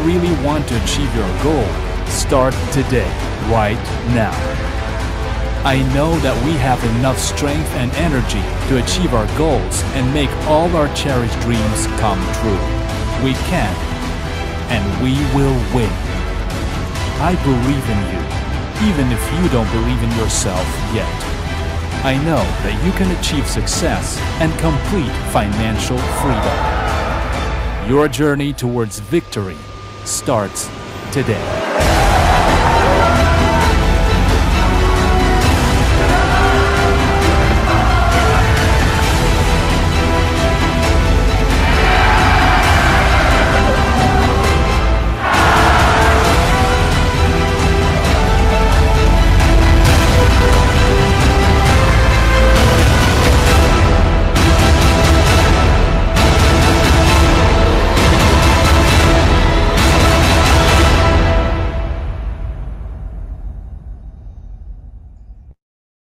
really want to achieve your goal, start today, right now. I know that we have enough strength and energy to achieve our goals and make all our cherished dreams come true. We can, and we will win. I believe in you, even if you don't believe in yourself yet. I know that you can achieve success and complete financial freedom. Your journey towards victory starts today.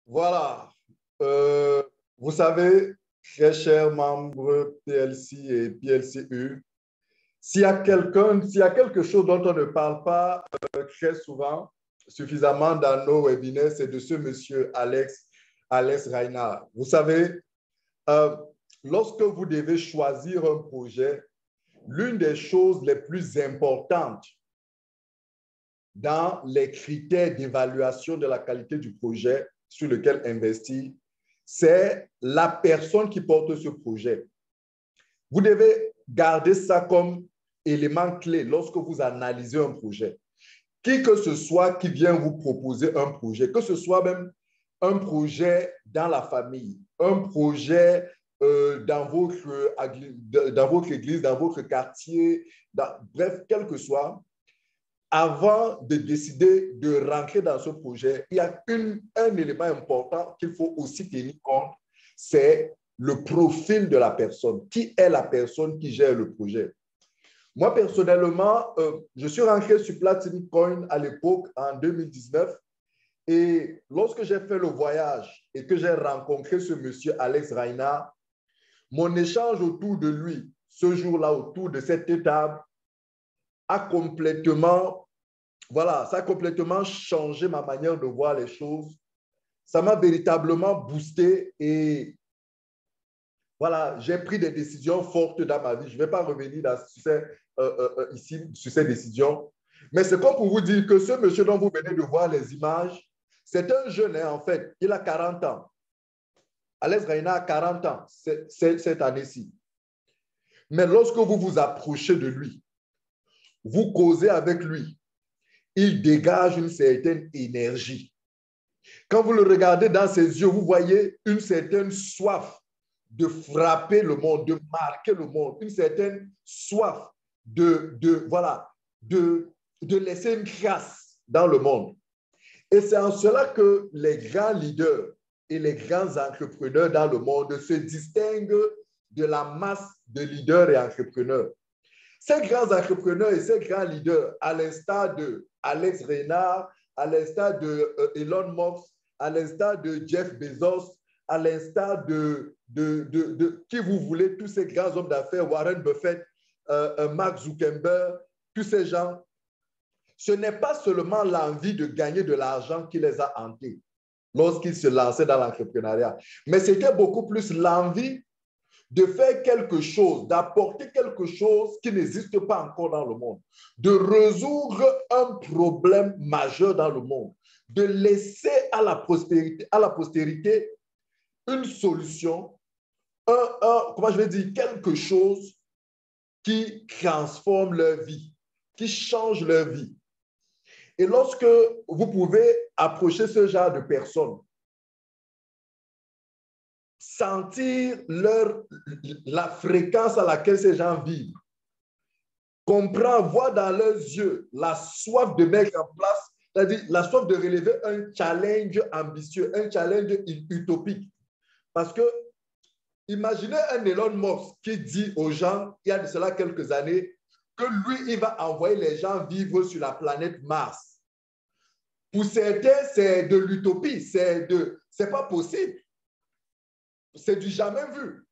Voilà. Vous savez, très chers membres PLC et PLCU, s'il y a quelque chose dont on ne parle pas très souvent, suffisamment dans nos webinaires, c'est de ce monsieur Alex Reinhardt. Vous savez, lorsque vous devez choisir un projet, l'une des choses les plus importantes dans les critères d'évaluation de la qualité du projet sur lequel investir, c'est la personne qui porte ce projet. Vous devez garder ça comme élément clé lorsque vous analysez un projet. Qui que ce soit qui vient vous proposer un projet, que ce soit même un projet dans la famille, un projet dans votre église, dans votre quartier, bref, quel que soit, avant de décider de rentrer dans ce projet, il y a un élément important qu'il faut aussi tenir compte, c'est le profil de la personne. Qui est la personne qui gère le projet? Moi, personnellement, je suis rentré sur Platinum Coin à l'époque, en 2019, et lorsque j'ai fait le voyage et que j'ai rencontré ce monsieur Alex Reinhardt, mon échange autour de lui, ce jour-là, autour de cette table, a complètement changé ma manière de voir les choses. Ça m'a véritablement boosté et voilà, j'ai pris des décisions fortes dans ma vie. Je ne vais pas revenir ici sur ces décisions, mais c'est comme pour vous dire que ce monsieur dont vous venez de voir les images, c'est un jeune, hein, en fait, il a 40 ans. Alex Reinhardt a 40 ans cette année-ci. Mais lorsque vous vous approchez de lui, vous causez avec lui, il dégage une certaine énergie. Quand vous le regardez dans ses yeux, vous voyez une certaine soif de frapper le monde, de marquer le monde, une certaine soif de laisser une trace dans le monde. Et c'est en cela que les grands leaders et les grands entrepreneurs dans le monde se distinguent de la masse de leaders et entrepreneurs. Ces grands entrepreneurs et ces grands leaders, à l'instar de Alex Reinhardt, à l'instar de Elon Musk, à l'instar de Jeff Bezos, à l'instar de qui vous voulez, tous ces grands hommes d'affaires, Warren Buffett, Mark Zuckerberg, tous ces gens, ce n'est pas seulement l'envie de gagner de l'argent qui les a hantés lorsqu'ils se lançaient dans l'entrepreneuriat, mais c'était beaucoup plus l'envie de faire quelque chose, d'apporter quelque chose qui n'existe pas encore dans le monde, de résoudre un problème majeur dans le monde, de laisser à la postérité une solution, comment je vais dire, quelque chose qui transforme leur vie, qui change leur vie. Et lorsque vous pouvez approcher ce genre de personnes, sentir la fréquence à laquelle ces gens vivent, comprendre, voir dans leurs yeux la soif de mettre en place, c'est-à-dire la soif de relever un challenge ambitieux, un challenge utopique. Parce que imaginez un Elon Musk qui dit aux gens, il y a de cela quelques années, que lui, il va envoyer les gens vivre sur la planète Mars. Pour certains, c'est de l'utopie, c'est pas possible. C'est du jamais vu.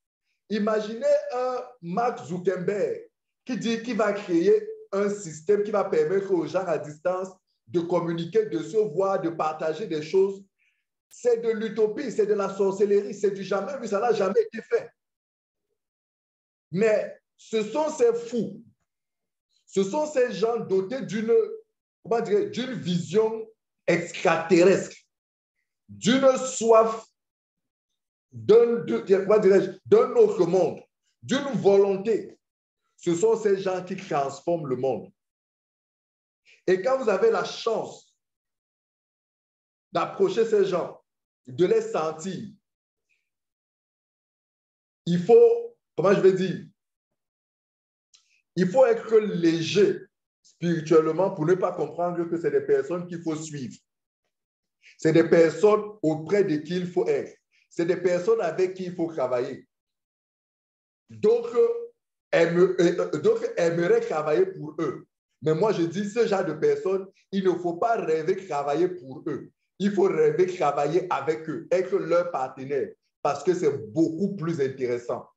Imaginez un Mark Zuckerberg qui dit qu'il va créer un système qui va permettre aux gens à distance de communiquer, de se voir, de partager des choses. C'est de l'utopie, c'est de la sorcellerie, c'est du jamais vu, ça n'a jamais été fait. Mais ce sont ces fous, ce sont ces gens dotés d'une vision extraterrestre, d'une soif d'un autre monde, d'une volonté. Ce sont ces gens qui transforment le monde. Et quand vous avez la chance d'approcher ces gens, de les sentir, il faut, comment je vais dire, il faut être léger spirituellement pour ne pas comprendre que c'est des personnes qu'il faut suivre. C'est des personnes auprès de qui il faut être. C'est des personnes avec qui il faut travailler. D'autres aimeraient travailler pour eux. Mais moi, je dis, ce genre de personnes, il ne faut pas rêver travailler pour eux. Il faut rêver travailler avec eux, être leur partenaire, parce que c'est beaucoup plus intéressant.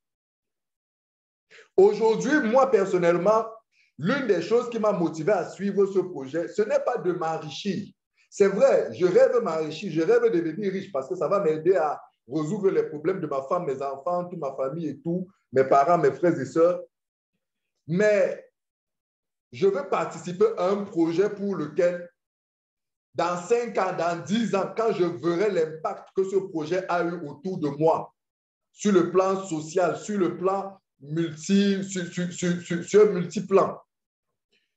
Aujourd'hui, moi, personnellement, l'une des choses qui m'a motivé à suivre ce projet, ce n'est pas de m'enrichir. C'est vrai, je rêve de m'enrichir, je rêve de devenir riche parce que ça va m'aider à résoudre les problèmes de ma femme, mes enfants, toute ma famille et tout, mes parents, mes frères et sœurs. Mais je veux participer à un projet pour lequel, dans 5 ans, dans 10 ans, quand je verrai l'impact que ce projet a eu autour de moi, sur le plan social, sur le plan sur un multiplan,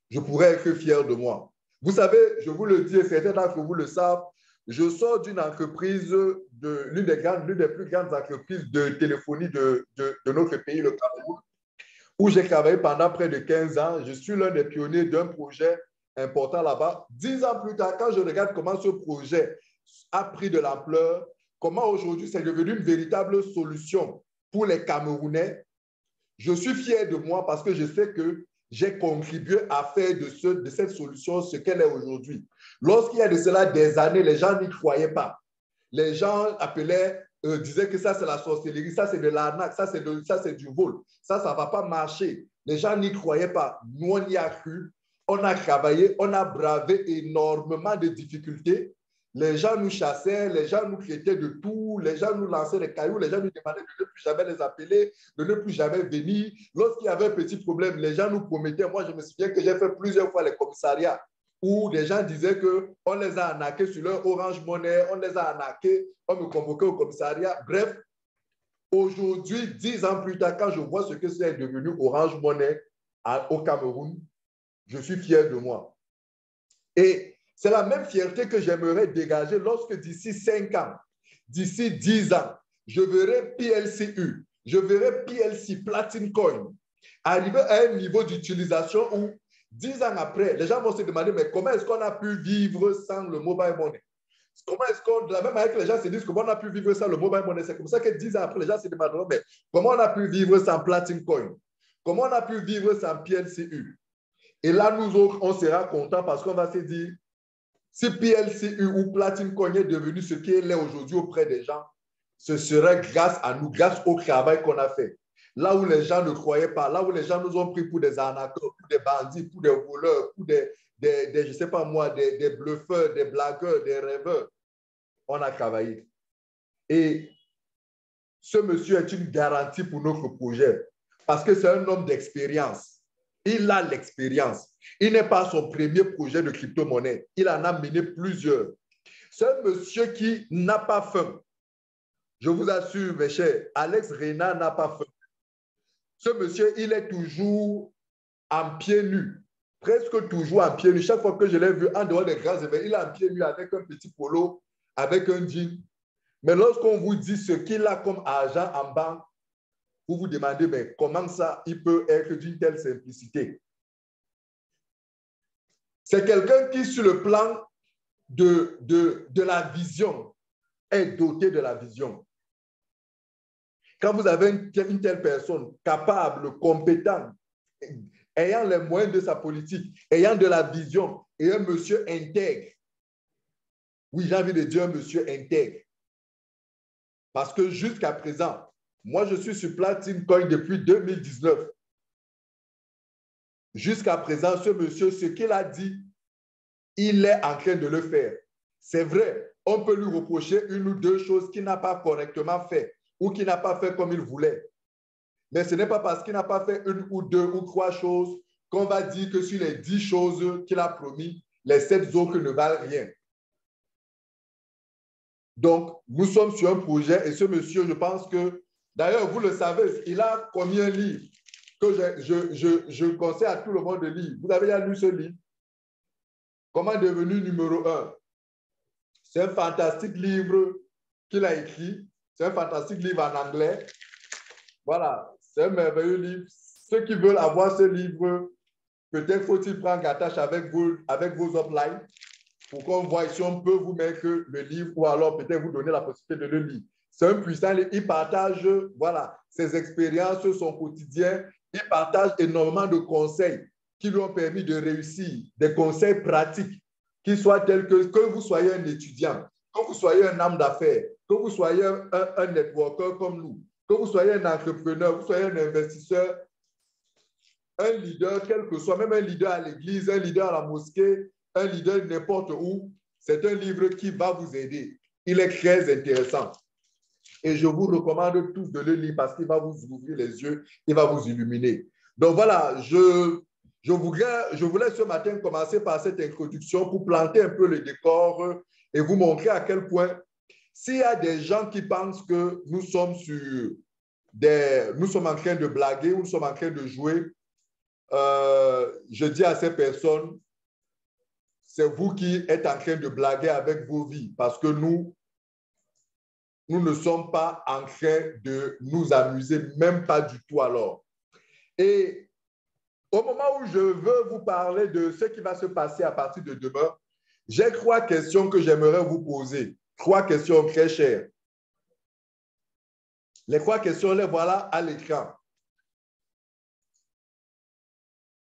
je pourrais être fier de moi. Vous savez, je vous le dis, et certains d'entre vous le savent, je sors d'une entreprise, l'une des plus grandes entreprises de téléphonie de notre pays, le Cameroun, où j'ai travaillé pendant près de 15 ans. Je suis l'un des pionniers d'un projet important là-bas. 10 ans plus tard, quand je regarde comment ce projet a pris de l'ampleur, comment aujourd'hui c'est devenu une véritable solution pour les Camerounais, je suis fier de moi parce que je sais que j'ai contribué à faire de cette solution ce qu'elle est aujourd'hui. Lorsqu'il y a de cela des années, les gens n'y croyaient pas. Les gens disaient que ça c'est la sorcellerie, ça c'est de l'arnaque, ça c'est du vol, ça ne va pas marcher. Les gens n'y croyaient pas. Nous, on y a cru, on a travaillé, on a bravé énormément de difficultés. Les gens nous chassaient, les gens nous traitaient de tout, les gens nous lançaient des cailloux, les gens nous demandaient de ne plus jamais les appeler, de ne plus jamais venir. Lorsqu'il y avait un petit problème, les gens nous promettaient. Moi, je me souviens que j'ai fait plusieurs fois les commissariats où des gens disaient qu'on les a arnaqués sur leur Orange Money, on les a arnaqués, on me convoquait au commissariat. Bref, aujourd'hui, 10 ans plus tard, quand je vois ce que c'est devenu Orange Money au Cameroun, je suis fier de moi. Et c'est la même fierté que j'aimerais dégager lorsque d'ici 5 ans, d'ici 10 ans, je verrai PLCU, je verrai PLC, Platinum Coin, arriver à un niveau d'utilisation où 10 ans après, les gens vont se demander, mais comment est-ce qu'on a pu vivre sans le mobile money? Comment est-ce qu'on, de la même manière que les gens se disent comment on a pu vivre sans le mobile money, c'est comme ça que 10 ans après, les gens se demandent, mais comment on a pu vivre sans Platinum Coin? Comment on a pu vivre sans PLCU? Et là, nous autres, on sera contents parce qu'on va se dire, si PLCU ou Platinum Coin est devenu ce qu'il est aujourd'hui auprès des gens, ce serait grâce à nous, grâce au travail qu'on a fait. Là où les gens ne croyaient pas, là où les gens nous ont pris pour des arnaqueurs, pour des bandits, pour des voleurs, pour je ne sais pas moi, des bluffeurs, des blagueurs, des rêveurs, on a travaillé. Et ce monsieur est une garantie pour notre projet parce que c'est un homme d'expérience. Il a l'expérience. Il n'est pas son premier projet de crypto-monnaie. Il en a mené plusieurs. C'est un monsieur qui n'a pas faim. Je vous assure, mes chers, Alex Reyna n'a pas faim. Ce monsieur, il est toujours en pieds nus. Presque toujours en pieds nus. Chaque fois que je l'ai vu en dehors des grands événements, il est en pieds nus avec un petit polo, avec un jean. Mais lorsqu'on vous dit ce qu'il a comme argent en banque, vous vous demandez, mais comment ça, il peut être d'une telle simplicité? C'est quelqu'un qui, sur le plan de la vision, est doté de la vision. Quand vous avez une telle personne capable, compétente, ayant les moyens de sa politique, ayant de la vision, et un monsieur intègre, oui, j'ai envie de dire un monsieur intègre, parce que jusqu'à présent, moi, je suis sur Platinum Coin depuis 2019. jusqu'à présent, ce monsieur, ce qu'il a dit, il est en train de le faire. C'est vrai, on peut lui reprocher une ou deux choses qu'il n'a pas correctement fait ou qu'il n'a pas fait comme il voulait. Mais ce n'est pas parce qu'il n'a pas fait une ou deux ou trois choses qu'on va dire que sur les 10 choses qu'il a promis, les 7 autres ne valent rien. Donc, nous sommes sur un projet et ce monsieur, je pense que, d'ailleurs, vous le savez, il a combien de livres que je conseille à tout le monde de lire. Vous avez déjà lu ce livre? Comment devenir numéro 1? C'est un fantastique livre qu'il a écrit. C'est un fantastique livre en anglais. Voilà, c'est un merveilleux livre. Ceux qui veulent avoir ce livre, peut-être faut-il prendre attache avec vos uplines pour qu'on voit si on peut vous mettre le livre ou alors peut-être vous donner la possibilité de le lire. C'est un puissant livre. Il partage voilà, ses expériences, son quotidien. Il partage énormément de conseils qui lui ont permis de réussir, des conseils pratiques qui soient tels que vous soyez un étudiant, que vous soyez un homme d'affaires, que vous soyez un networker comme nous, que vous soyez un entrepreneur, que vous soyez un investisseur, un leader, quel que soit, même un leader à l'église, un leader à la mosquée, un leader n'importe où, c'est un livre qui va vous aider. Il est très intéressant. Et je vous recommande tous de le lire parce qu'il va vous ouvrir les yeux, il va vous illuminer. Donc voilà, je voulais ce matin commencer par cette introduction pour planter un peu le décor et vous montrer à quel point, s'il y a des gens qui pensent que nous sommes en train de blaguer ou nous sommes en train de jouer, je dis à ces personnes, c'est vous qui êtes en train de blaguer avec vos vies parce que nous ne sommes pas en train de nous amuser, même pas du tout alors. Et au moment où je veux vous parler de ce qui va se passer à partir de demain, j'ai 3 questions que j'aimerais vous poser. 3 questions très chères. Les 3 questions, les voilà à l'écran.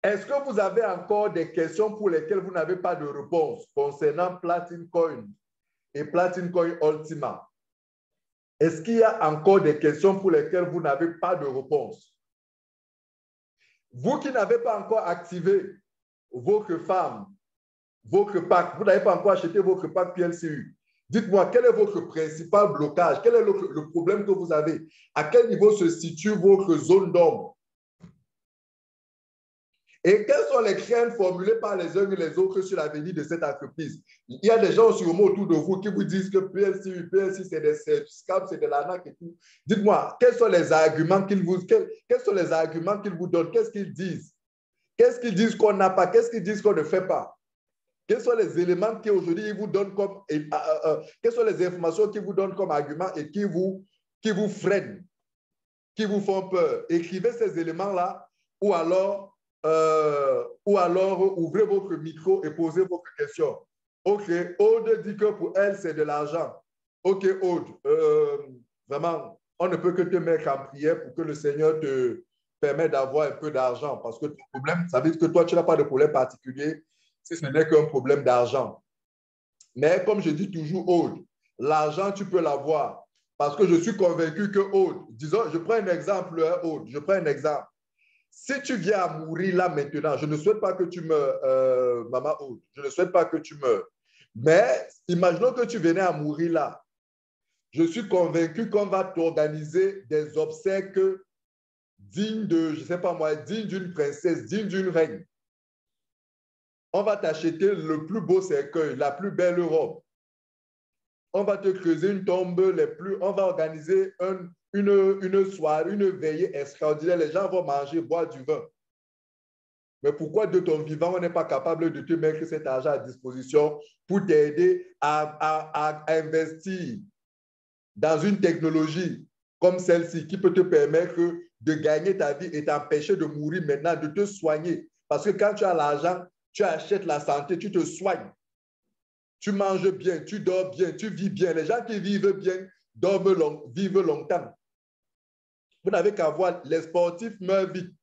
Est-ce que vous avez encore des questions pour lesquelles vous n'avez pas de réponse concernant Platin Coin et Platin Coin Ultima? Est-ce qu'il y a encore des questions pour lesquelles vous n'avez pas de réponse? Vous qui n'avez pas encore activé votre farm, votre pack, vous n'avez pas encore acheté votre pack PLCU, dites-moi quel est votre principal blocage, quel est le problème que vous avez, à quel niveau se situe votre zone d'ombre et quelles sont les craintes formulées par les uns et les autres sur l'avenir de cette entreprise. Il y a des gens sûrement autour de vous qui vous disent que PLCU, c'est des scams, c'est de l'arnaque et tout. Dites-moi, quels sont les arguments qu'ils vous donnent? Qu'est-ce qu'ils disent? Qu'est-ce qu'ils disent qu'on n'a pas? Qu'est-ce qu'ils disent qu'on ne fait pas? Quels sont les éléments qui aujourd'hui vous donnent comme quelles sont les informations qui vous donnent comme argument et qui vous freinent, qui vous font peur? Écrivez ces éléments-là ou alors ouvrez votre micro et posez votre question. Ok, Aude dit que pour elle, c'est de l'argent. Ok, Aude, vraiment, on ne peut que te mettre en prière pour que le Seigneur te permette d'avoir un peu d'argent parce que ton problème, ça veut dire que toi, tu n'as pas de problème particulier si ce n'est qu'un problème d'argent. Mais comme je dis toujours, Aude, l'argent, tu peux l'avoir parce que je suis convaincu que Aude, disons, je prends un exemple, Aude, je prends un exemple. Si tu viens à mourir là maintenant, je ne souhaite pas que tu meurs, maman Aude, je ne souhaite pas que tu meurs. Mais imaginons que tu venais à mourir là. Je suis convaincu qu'on va t'organiser des obsèques dignes de, je ne sais pas moi, dignes d'une princesse, dignes d'une reine. On va t'acheter le plus beau cercueil, la plus belle robe. On va te creuser une tombe, on va organiser une soirée, une veillée extraordinaire. Les gens vont manger, boire du vin. Mais pourquoi de ton vivant, on n'est pas capable de te mettre cet argent à disposition pour t'aider à investir dans une technologie comme celle-ci qui peut te permettre de gagner ta vie et t'empêcher de mourir maintenant, de te soigner. Parce que quand tu as l'argent, tu achètes la santé, tu te soignes. Tu manges bien, tu dors bien, tu vis bien. Les gens qui vivent bien vivent longtemps. Vous n'avez qu'à voir, les sportifs meurent vite.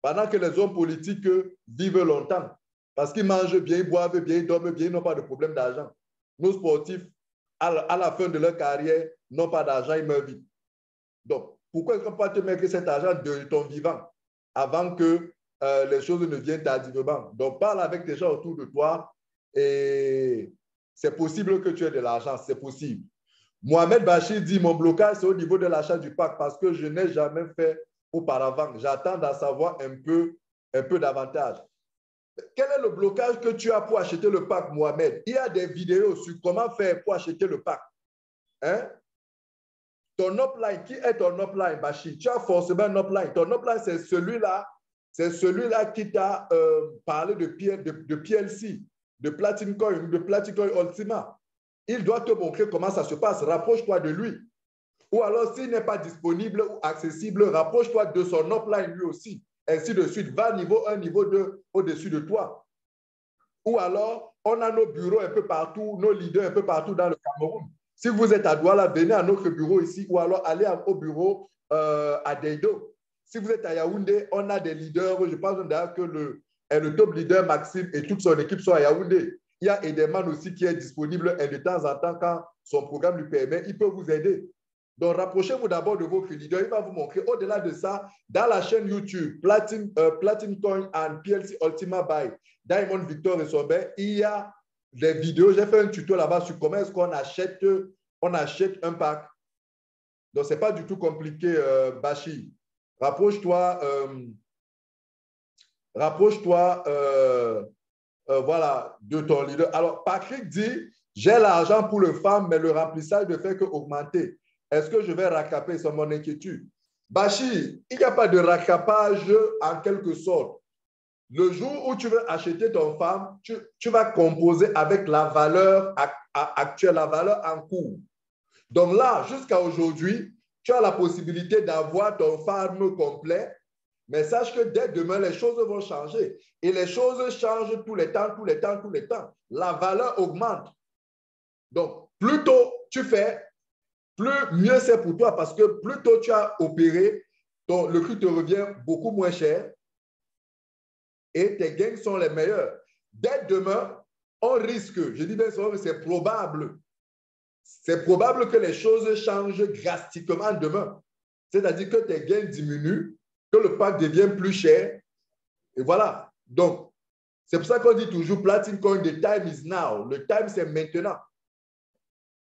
Pendant que les hommes politiques vivent longtemps. Parce qu'ils mangent bien, ils boivent bien, ils dorment bien, ils n'ont pas de problème d'argent. Nos sportifs, à la fin de leur carrière, n'ont pas d'argent, ils meurent vite. Donc, pourquoi est-ce qu'on peut te mettre cet argent de ton vivant avant que les choses ne viennent tardivement. Donc, parle avec des gens autour de toi et c'est possible que tu aies de l'argent, c'est possible. Mohamed Bachir dit, mon blocage, c'est au niveau de l'achat du pack parce que je n'ai jamais fait auparavant. J'attends d'en savoir un peu davantage. Quel est le blocage que tu as pour acheter le pack, Mohamed? Il y a des vidéos sur comment faire pour acheter le pack. Hein? Ton upline, qui est ton upline, Bachir? Tu as forcément un upline. Ton upline, c'est celui-là qui t'a parlé de PLC, de Platinum Coin, de Platinum Coin Ultima. Il doit te montrer comment ça se passe. Rapproche-toi de lui. Ou alors, s'il n'est pas disponible ou accessible, rapproche-toi de son upline lui aussi. Ainsi de suite. Va niveau 1, niveau 2 au-dessus de toi. Ou alors, on a nos bureaux un peu partout, nos leaders un peu partout dans le Cameroun. Si vous êtes à Douala, venez à notre bureau ici ou alors allez au bureau à Deido. Si vous êtes à Yaoundé, on a des leaders. Je pense d'ailleurs que le top leader Maxime et toute son équipe sont à Yaoundé. Il y a Edelman aussi qui est disponible et de temps en temps, quand son programme lui permet, il peut vous aider. Donc, rapprochez-vous d'abord de votre leader. Il va vous montrer. Au-delà de ça, dans la chaîne YouTube, Platinum Coin and PLC Ultima by Diamond Victor et Sommet, il y a des vidéos. J'ai fait un tuto là-bas sur comment est-ce qu'on achète un pack. Donc, ce n'est pas du tout compliqué, Bachir. Rapproche-toi. Voilà, de ton leader. Alors, Patrick dit, j'ai l'argent pour le farm, mais le remplissage ne fait qu'augmenter. Est-ce que je vais raccaper? C'est mon inquiétude. Bachir, il n'y a pas de raccapage en quelque sorte. Le jour où tu veux acheter ton farm, tu vas composer avec la valeur actuelle, la valeur en cours. Donc là, jusqu'à aujourd'hui, tu as la possibilité d'avoir ton farm complet. Mais sache que dès demain, les choses vont changer. Et les choses changent tous les temps. La valeur augmente. Donc, plus tôt tu fais, mieux c'est pour toi parce que plus tôt tu as opéré, le prix te revient beaucoup moins cher et tes gains sont les meilleurs. Dès demain, on risque, je dis bien souvent que c'est probable que les choses changent drastiquement demain. C'est-à-dire que tes gains diminuent, que le pack devient plus cher. Et voilà. Donc, c'est pour ça qu'on dit toujours Platinum Coin, the time is now. Le time, c'est maintenant.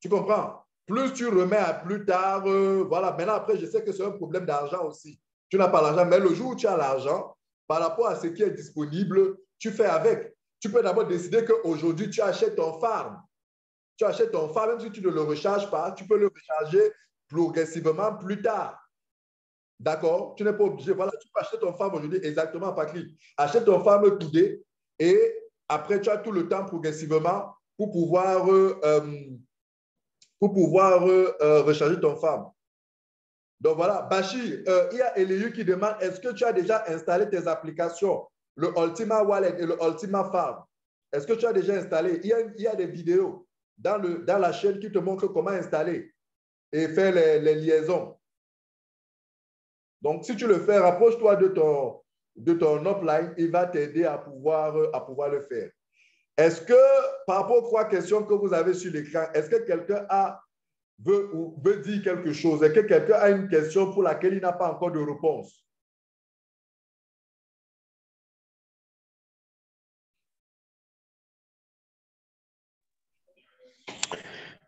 Tu comprends? Plus tu remets à plus tard, voilà. Maintenant, après, je sais que c'est un problème d'argent aussi. Tu n'as pas l'argent, mais le jour où tu as l'argent, par rapport à ce qui est disponible, tu fais avec. Tu peux d'abord décider qu'aujourd'hui, tu achètes ton farm. Tu achètes ton farm, même si tu ne le recharges pas, tu peux le recharger progressivement plus tard. D'accord? Tu n'es pas obligé. Voilà, tu peux acheter ton farm aujourd'hui exactement, Patrick. Achète ton farm today et après, tu as tout le temps progressivement pour pouvoir recharger ton farm. Donc voilà, Bachir, il y a Eliu qui demande, est-ce que tu as déjà installé tes applications, le Ultima Wallet et le Ultima Farm? Est-ce que tu as déjà installé? Il y a des vidéos dans la chaîne qui te montrent comment installer et faire les liaisons. Donc, si tu le fais, rapproche-toi de ton upline, il va t'aider à pouvoir le faire. Est-ce que, par rapport aux 3 questions que vous avez sur l'écran, est-ce que quelqu'un veut dire quelque chose? Est-ce que quelqu'un a une question pour laquelle il n'a pas encore de réponse?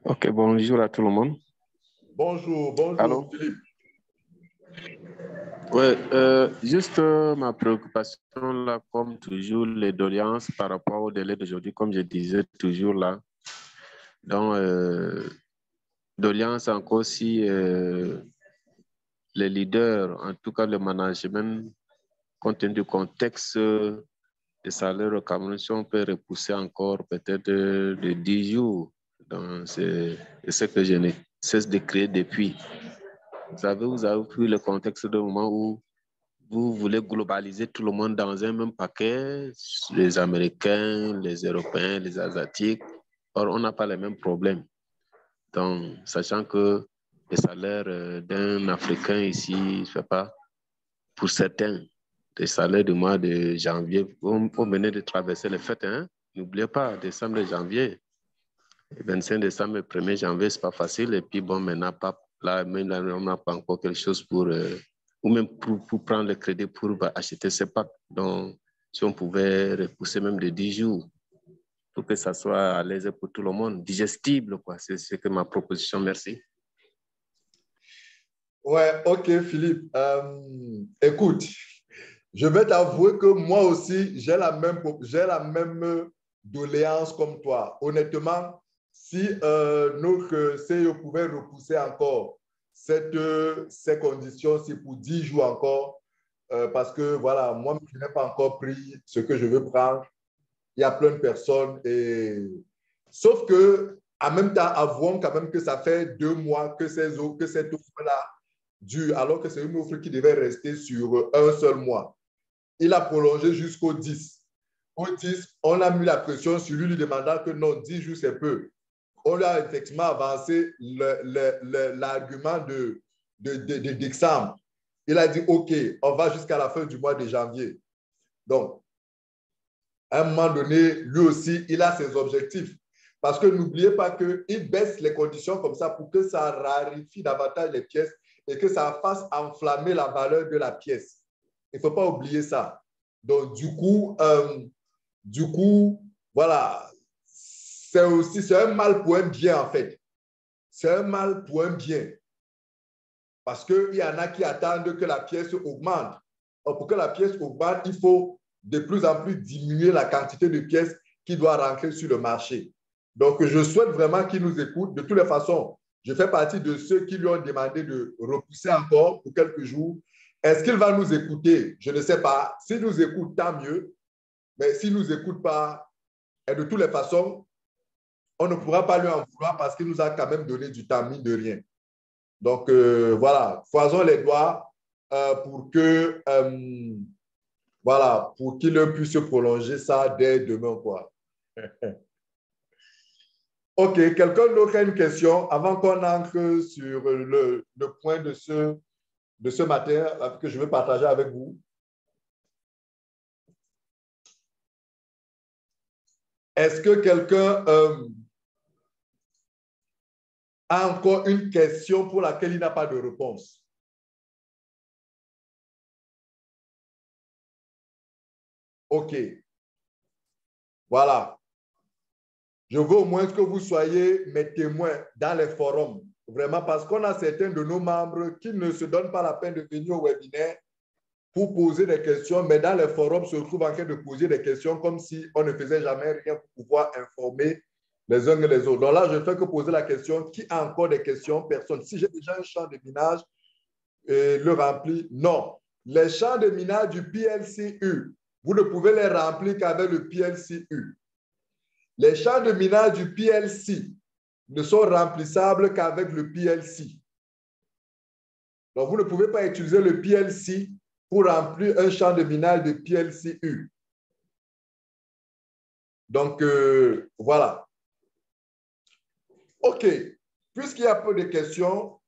Ok, bonjour à tout le monde. Bonjour, Allô? Philippe. Oui, juste ma préoccupation là, comme toujours, les doléances par rapport au délai d'aujourd'hui, comme je disais toujours là. Donc, doléances encore si les leaders, en tout cas le management, compte tenu du contexte des salaires au Cameroun, si on peut repousser encore peut-être de 10 jours. Donc, c'est ce que je ne cesse de créer depuis. Vous avez pris le contexte d'un moment où vous voulez globaliser tout le monde dans un même paquet, les Américains, les Européens, les Asiatiques. Or, on n'a pas les mêmes problèmes. Donc, sachant que les salaires d'un Africain ici, je ne sais pas, pour certains, les salaires du mois de janvier, vous venez de traverser les fêtes, hein? N'oubliez pas, décembre et janvier. Le 25 décembre et 1er janvier, ce n'est pas facile. Et puis, bon, maintenant, on n'a pas encore quelque chose pour ou même pour prendre le crédit pour acheter ces packs. Donc, si on pouvait repousser même de 10 jours pour que ça soit à l'aise pour tout le monde, digestible, quoi. C'est ce que ma proposition. Merci. Ouais, ok, Philippe. Écoute, je vais t'avouer que moi aussi, j'ai la même doléance comme toi. Honnêtement, si notre CEO pouvait repousser encore ces conditions-ci pour 10 jours encore, parce que voilà, moi, je n'ai pas encore pris ce que je veux prendre. Il y a plein de personnes. Sauf que, en même temps, avouons quand même que ça fait 2 mois que cette offre-là dure, alors que c'est une offre qui devait rester sur un seul mois. Il a prolongé jusqu'au 10. Au 10, on a mis la pression sur lui, lui demandant que non, 10 jours, c'est peu. On lui a effectivement avancé l'argument de décembre. Il a dit, OK, on va jusqu'à la fin du mois de janvier. Donc, à un moment donné, lui aussi, il a ses objectifs. Parce que n'oubliez pas qu'il baisse les conditions comme ça pour que ça raréfie davantage les pièces et que ça fasse enflammer la valeur de la pièce. Il ne faut pas oublier ça. Donc, du coup, voilà, c'est un mal pour un bien, en fait. C'est un mal pour un bien. Parce qu'il y en a qui attendent que la pièce augmente. Or, pour que la pièce augmente, il faut de plus en plus diminuer la quantité de pièces qui doit rentrer sur le marché. Donc, je souhaite vraiment qu'il nous écoute. De toutes les façons, je fais partie de ceux qui lui ont demandé de repousser encore pour quelques jours. Est-ce qu'il va nous écouter? Je ne sais pas. S'il nous écoute, tant mieux. Mais s'il ne nous écoute pas, et de toutes les façons, on ne pourra pas lui en vouloir parce qu'il nous a quand même donné du temps, mine de rien. Donc, voilà, croisons les doigts pour que, voilà, pour qu'il puisse prolonger ça dès demain, quoi. OK, quelqu'un d'autre a une question avant qu'on entre sur le point de ce matin que je veux partager avec vous. Est-ce que quelqu'un a encore une question pour laquelle il n'a pas de réponse? OK. Voilà. Je veux au moins que vous soyez mes témoins dans les forums. Vraiment, parce qu'on a certains de nos membres qui ne se donnent pas la peine de venir au webinaire pour poser des questions, mais dans les forums se retrouvent en train de poser des questions comme si on ne faisait jamais rien pour pouvoir informer les uns et les autres. Donc là, je ne fais que poser la question, qui a encore des questions? Personne. Si j'ai déjà un champ de minage, le remplir? Non. Les champs de minage du PLCU, vous ne pouvez les remplir qu'avec le PLCU. Les champs de minage du PLC ne sont remplissables qu'avec le PLC. Donc, vous ne pouvez pas utiliser le PLC pour remplir un champ de minage de PLCU. Donc, voilà. OK. Puisqu'il y a peu de questions,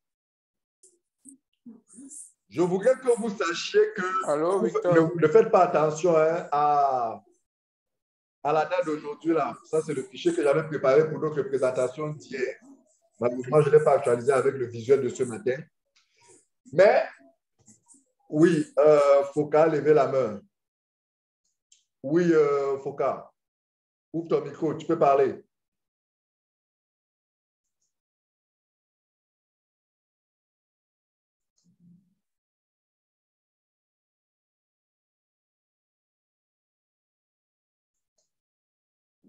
je voudrais que vous sachiez que Allô, Victor. ne faites pas attention à la date d'aujourd'hui. Ça, c'est le fichier que j'avais préparé pour notre présentation d'hier. Malheureusement, je ne l'ai pas actualisé avec le visuel de ce matin. Mais, oui, Foka, levez la main. Oui, Foka, ouvre ton micro, tu peux parler.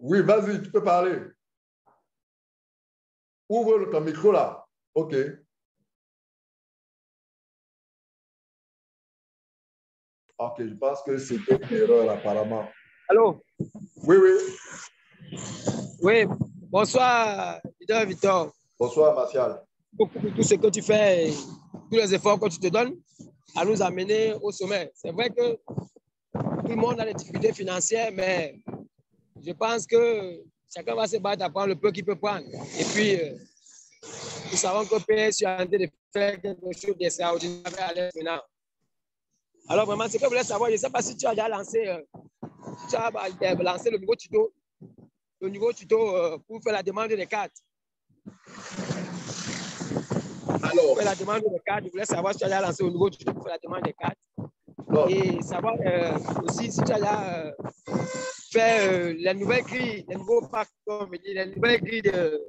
Oui, vas-y, tu peux parler. Ouvre ton micro là. OK. OK, je pense que c'était une erreur apparemment. Allô? Oui, oui. Oui, bonsoir, leader Victor. Bonsoir, Martial. Beaucoup pour tout ce que tu fais, tous les efforts que tu te donnes à nous amener au sommet. C'est vrai que tout le monde a des difficultés financières, mais je pense que chacun va se battre à prendre le peu qu'il peut prendre. Et puis, nous savons que PS est en train de faire quelque chose d'extraordinaire à l'aise maintenant. Alors vraiment, ce que je voulais savoir, je ne sais pas si tu as déjà lancé, le nouveau tuto pour faire la demande des cartes. Alors, la demande des cartes. Je voulais savoir si tu as lancé au nouveau tuto pour faire la demande des cartes. non. Et savoir aussi si tu as fait les nouvelles grilles, les nouveaux packs, comme on dit, les nouvelles grilles de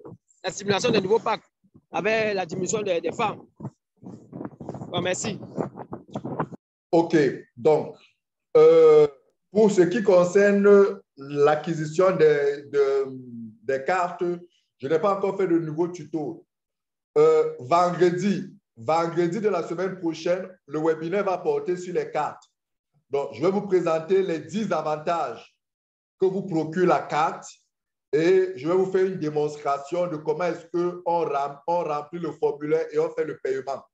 la simulation des nouveaux packs avec la diminution des femmes. Bon, merci. OK. Donc, pour ce qui concerne l'acquisition des cartes, je n'ai pas encore fait de nouveau tuto. Vendredi de la semaine prochaine, le webinaire va porter sur les cartes. Donc, je vais vous présenter les 10 avantages que vous procure la carte et je vais vous faire une démonstration de comment est-ce qu'on remplit le formulaire et on fait le paiement.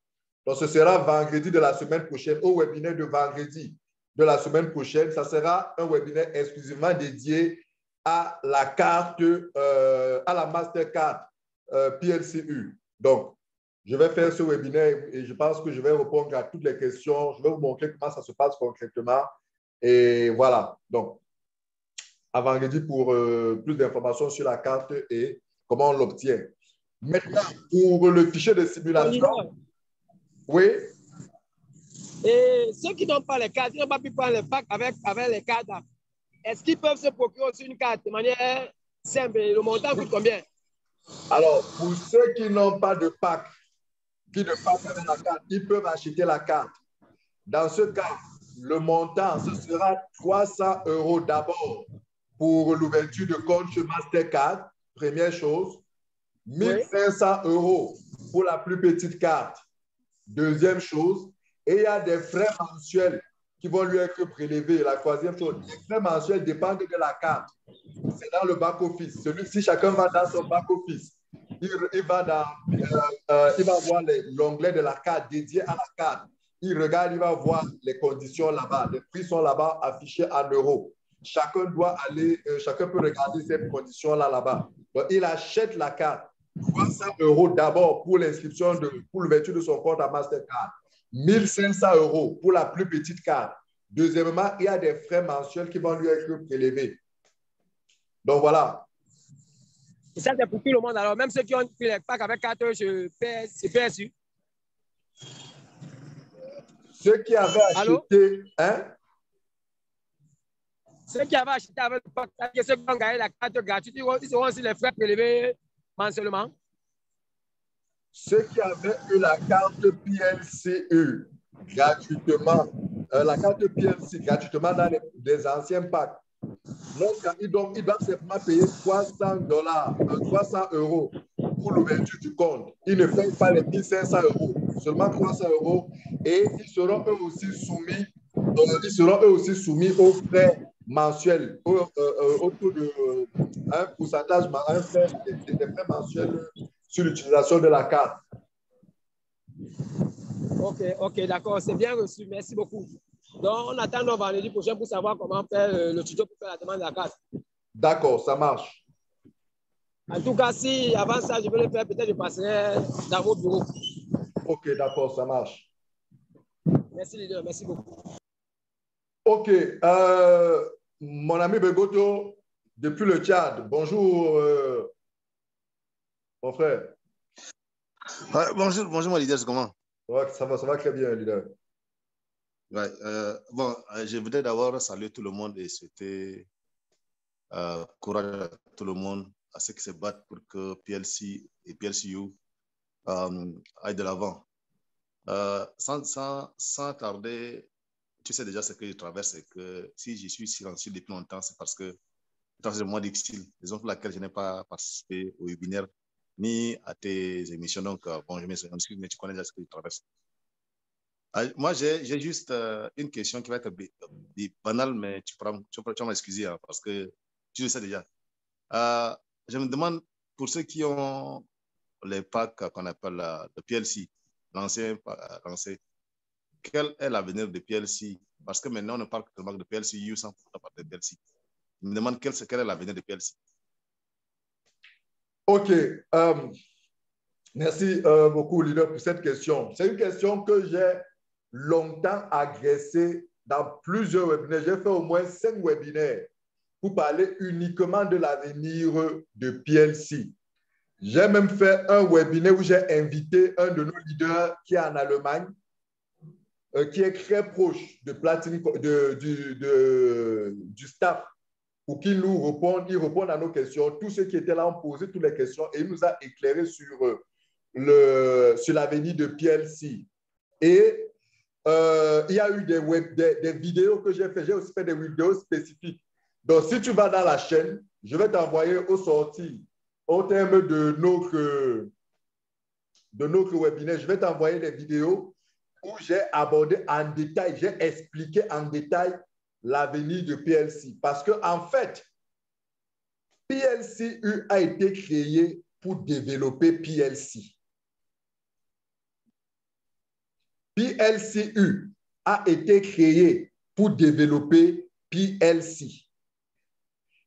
Donc, ce sera vendredi de la semaine prochaine, au webinaire de vendredi de la semaine prochaine. Ça sera un webinaire exclusivement dédié à la carte, à la Mastercard PLCU. Donc, je vais faire ce webinaire et je pense que je vais répondre à toutes les questions. Je vais vous montrer comment ça se passe concrètement. Et voilà. Donc, à vendredi pour plus d'informations sur la carte et comment on l'obtient. Maintenant, pour le fichier de simulation. Oui. Et ceux qui n'ont pas les cartes, qui n'ont pas pu prendre les packs avec les cartes, est-ce qu'ils peuvent se procurer aussi une carte de manière simple? Le montant coûte combien? Alors, pour ceux qui n'ont pas de pack, qui ne passent avec la carte, ils peuvent acheter la carte. Dans ce cas, le montant, ce sera 300 € d'abord pour l'ouverture de compte sur Mastercard, première chose. 1500 € pour la plus petite carte, deuxième chose. Et il y a des frais mensuels qui vont lui être prélevés. La troisième chose, les frais mensuels dépendent de la carte. C'est dans le back-office. Si chacun va dans son back-office, il va voir l'onglet de la carte dédié à la carte. Il regarde, il va voir les conditions là-bas. Les prix sont là-bas affichés en euros. Chacun peut regarder ces conditions-là là-bas. Donc, il achète la carte. 300 € d'abord pour l'inscription, pour l'ouverture de son compte à Mastercard. 1500 € pour la plus petite carte. Deuxièmement, il y a des frais mensuels qui vont lui être prélevés. Donc, voilà. Et ça, c'est pour tout le monde. Alors, même ceux qui ont pris les packs avec carte, c'est PSU. Ceux qui avaient acheté, hein? Ceux qui avaient acheté avec le pack, ceux qui ont gagné la carte gratuite, ils auront aussi les frais prélevés mensuellement. Ceux qui avaient eu la carte PLCU gratuitement, la carte PLC gratuitement dans les anciens packs, ils doivent simplement payer 300 € pour l'ouverture du compte. Ils ne payent pas les 1500 €, seulement 300 € et ils seront eux aussi soumis aux frais mensuels, autour de un pourcentage, des frais mensuels sur l'utilisation de la carte. Ok, d'accord, c'est bien reçu. Merci beaucoup. Donc, on attend vendredi prochain pour savoir comment faire le tuto pour faire la demande de la carte. D'accord, ça marche. En tout cas, si avant ça, je veux le faire, peut-être je passerai dans vos bureaux. Ok, d'accord, ça marche. Merci, leader. Merci beaucoup. Ok. Mon ami Begoto, depuis le Tchad. Bonjour, mon frère. Ouais, bonjour, mon leader, c'est comment? Ouais, ça va très bien, leader. Ouais, je voudrais d'abord saluer tout le monde et souhaiter courage à tout le monde, à ceux qui se battent pour que PLC et PLCU aillent de l'avant. Sans tarder, tu sais déjà ce que je traverse et que si je suis silencieux depuis longtemps, c'est parce que c'est un mois difficile, raison pour laquelle je n'ai pas participé au webinaire ni à tes émissions. Donc, bon, je m'excuse, mais tu connais déjà ce que je traverse. Moi, j'ai juste une question qui va être banale, mais tu vas m'excuser hein, parce que tu le sais déjà. Je me demande, pour ceux qui ont les packs qu'on appelle le PLC, l'ancien, quel est l'avenir de PLC? Parce que maintenant, on ne parle que de PLCU sans parler de PLC. Je me demande quel est l'avenir de PLC. Ok. Merci beaucoup, leader, pour cette question. C'est une question que j'ai longtemps agressée dans plusieurs webinaires. J'ai fait au moins 5 webinaires pour parler uniquement de l'avenir de PLC. J'ai même fait un webinaire où j'ai invité un de nos leaders qui est en Allemagne, qui est très proche de Platini, du staff, pour qu'il nous réponde, il réponde à nos questions. Tous ceux qui étaient là ont posé toutes les questions et il nous a éclairé sur l'avenir de PLC. Et il y a eu des vidéos que j'ai fait. J'ai aussi fait des vidéos spécifiques. Donc, si tu vas dans la chaîne, je vais t'envoyer au sorti, au terme de notre webinaire, je vais t'envoyer des vidéos où j'ai abordé en détail, j'ai expliqué en détail l'avenir de PLC. Parce qu'en fait, PLCU a été créé pour développer PLC. PLCU a été créé pour développer PLC.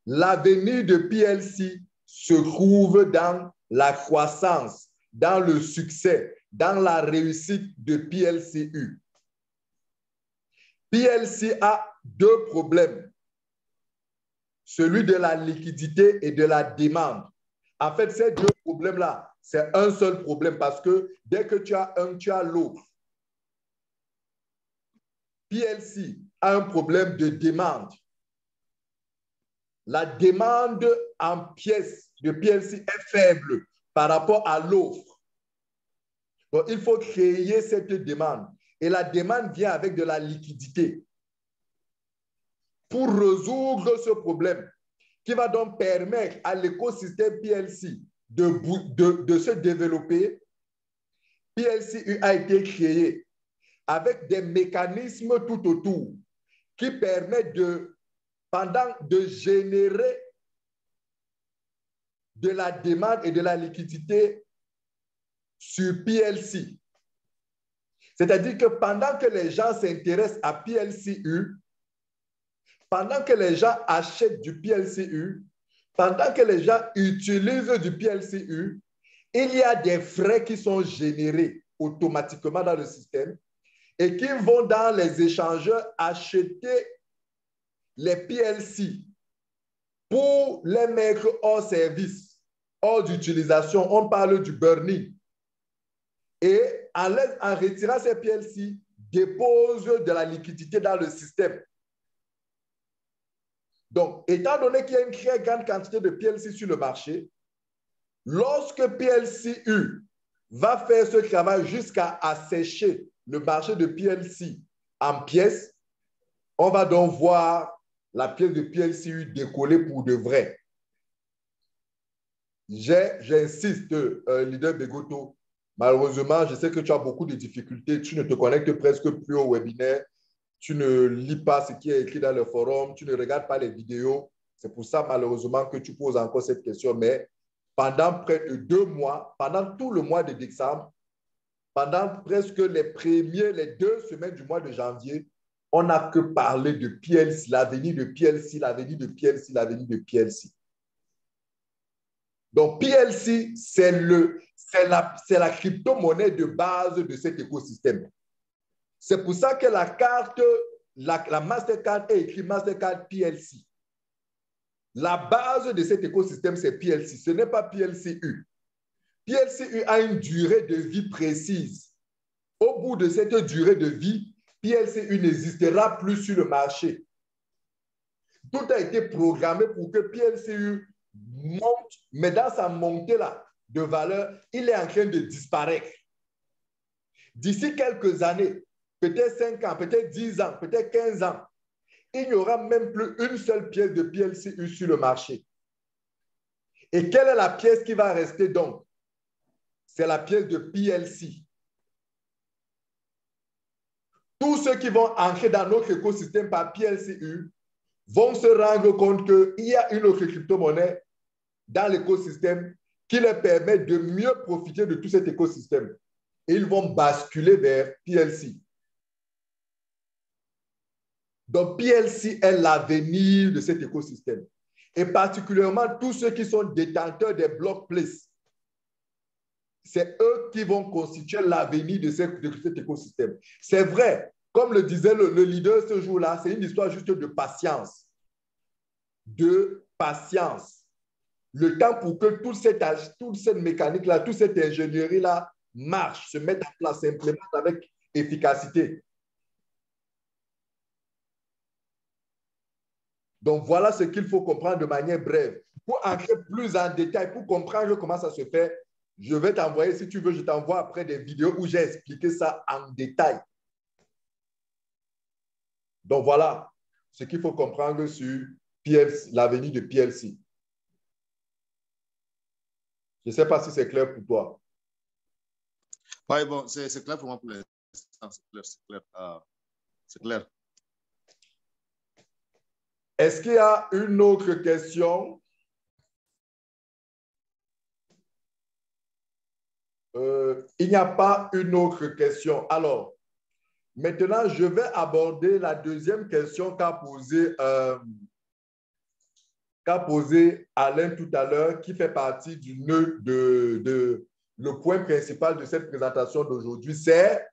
L'avenir de PLC se trouve dans la croissance, dans le succès, dans la réussite de PLCU. PLC a deux problèmes, celui de la liquidité et de la demande. En fait, ces deux problèmes-là, c'est un seul problème parce que dès que tu as un, tu as l'autre. PLC a un problème de demande. La demande en pièces de PLC est faible par rapport à l'offre. Donc, il faut créer cette demande. Et la demande vient avec de la liquidité. Pour résoudre ce problème, qui va donc permettre à l'écosystème PLC de se développer, PLCU a été créé avec des mécanismes tout autour qui permettent de générer de la demande et de la liquidité sur PLC. C'est-à-dire que pendant que les gens s'intéressent à PLCU, pendant que les gens achètent du PLCU, pendant que les gens utilisent du PLCU, il y a des frais qui sont générés automatiquement dans le système et qui vont dans les échangeurs acheter les PLC pour les mettre hors service, hors d'utilisation. On parle du burning. Et en retirant ces PLC, dépose de la liquidité dans le système. Donc, étant donné qu'il y a une très grande quantité de PLC sur le marché, lorsque PLCU va faire ce travail jusqu'à assécher le marché de PLC en pièces, on va donc voir la pièce de PLCU décoller pour de vrai. J'insiste, leader Begoto, malheureusement, je sais que tu as beaucoup de difficultés, tu ne te connectes presque plus au webinaire, tu ne lis pas ce qui est écrit dans le forum, tu ne regardes pas les vidéos. C'est pour ça, malheureusement, que tu poses encore cette question. Mais pendant près de 2 mois, pendant tout le mois de décembre, pendant presque les 2 semaines du mois de janvier, on n'a que parlé de PLC, l'avenir de PLC, l'avenir de PLC, l'avenir de PLC. Donc, PLC, c'est la crypto-monnaie de base de cet écosystème. C'est pour ça que la carte, la Mastercard est écrite Mastercard PLC. La base de cet écosystème, c'est PLC. Ce n'est pas PLCU. PLCU a une durée de vie précise. Au bout de cette durée de vie, PLCU n'existera plus sur le marché. Tout a été programmé pour que PLCU monte, mais dans sa montée là, de valeur, il est en train de disparaître. D'ici quelques années, peut-être 5 ans, peut-être 10 ans, peut-être 15 ans, il n'y aura même plus une seule pièce de PLCU sur le marché. Et quelle est la pièce qui va rester donc? C'est la pièce de PLC. Tous ceux qui vont entrer dans notre écosystème par PLCU vont se rendre compte qu'il y a une autre crypto-monnaie dans l'écosystème qui leur permet de mieux profiter de tout cet écosystème. Et ils vont basculer vers PLC. Donc, PLC est l'avenir de cet écosystème. Et particulièrement tous ceux qui sont détenteurs des block places. C'est eux qui vont constituer l'avenir de cet écosystème. C'est vrai, comme le disait le leader ce jour-là, c'est une histoire juste de patience. De patience. le temps pour que toute cette mécanique-là, toute cette ingénierie-là marche, se mette en place, s'implémente avec efficacité. Donc, voilà ce qu'il faut comprendre de manière brève. Pour entrer plus en détail, pour comprendre comment ça se fait, je vais t'envoyer, si tu veux, je t'envoie après des vidéos où j'ai expliqué ça en détail. Donc, voilà ce qu'il faut comprendre sur l'avenir de PLC. Je ne sais pas si c'est clair pour toi. Oui, bon, c'est clair pour moi pour l'instant. C'est clair. Est-ce qu'il y a une autre question? Il n'y a pas une autre question. Alors, maintenant, je vais aborder la deuxième question qu'a posée Alain tout à l'heure, qui fait partie du nœud le point principal de cette présentation d'aujourd'hui, c'est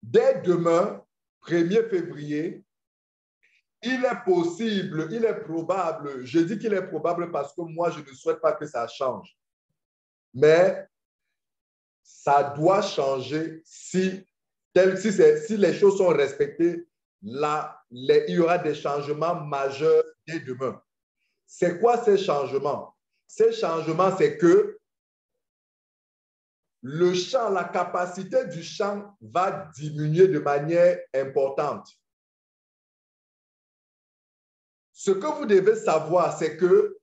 dès demain, 1er février, il est possible, il est probable, je dis qu'il est probable parce que moi, je ne souhaite pas que ça change. Mais ça doit changer si les choses sont respectées. Là, il y aura des changements majeurs dès demain. C'est quoi ces changements? Ces changements, c'est que le champ, la capacité du champ va diminuer de manière importante. Ce que vous devez savoir, c'est que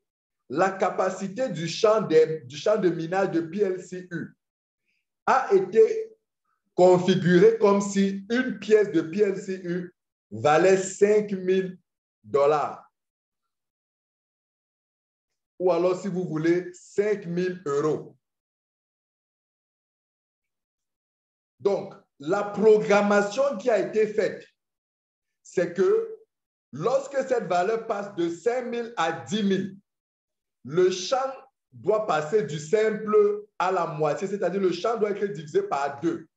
la capacité du champ de minage de PLCU a été configurée comme si une pièce de PLCU valait $5 000. Ou alors, si vous voulez, 5 000 €. Donc, la programmation qui a été faite, c'est que lorsque cette valeur passe de 5 000 à 10 000, le champ doit passer du simple à la moitié, c'est-à-dire le champ doit être divisé par 2.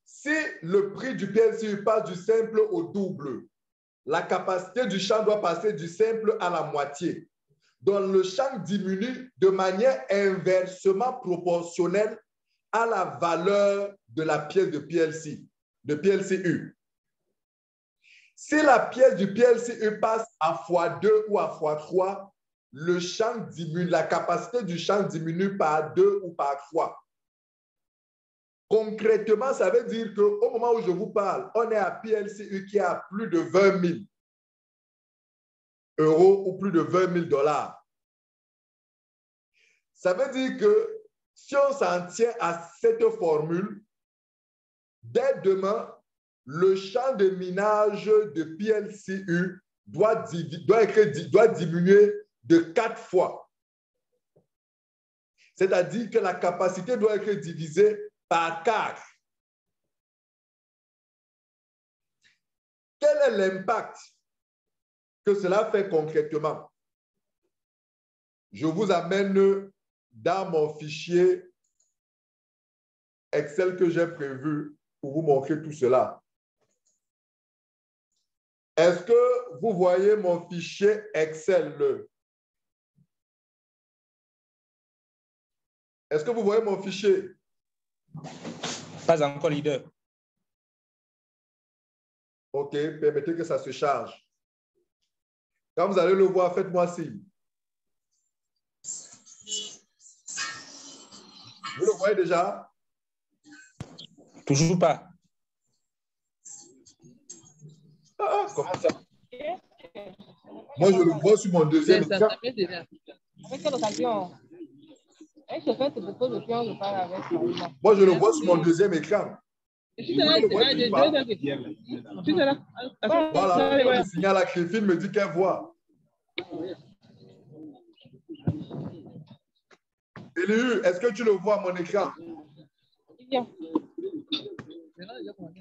Si le prix du PLCU passe du simple au double, la capacité du champ doit passer du simple à la moitié. Donc, le champ diminue de manière inversement proportionnelle à la valeur de la pièce de PLCU. Si la pièce du PLCU passe à x2 ou à x3, le champ diminue, la capacité du champ diminue par 2 ou par 3. Concrètement, ça veut dire qu'au moment où je vous parle, on est à PLCU qui a plus de 20 000 € ou plus de 20 000 $. Ça veut dire que si on s'en tient à cette formule, dès demain, le champ de minage de PLCU doit diminuer de 4 fois. C'est-à-dire que la capacité doit être divisée par 4. Quel est l'impact que cela fait concrètement? Je vous amène dans mon fichier Excel que j'ai prévu pour vous montrer tout cela. Est-ce que vous voyez mon fichier Excel? Est-ce que vous voyez mon fichier? Pas encore, leader. OK, permettez que ça se charge. Quand vous allez le voir, faites-moi signe. Vous le voyez déjà? Toujours pas. Comment ça? Moi, je le vois sur mon deuxième écran. Moi, je le vois sur mon deuxième écran. Voilà, je signale à Créfine, me dit qu'elle voit. Elihu, est-ce que tu le vois à mon écran?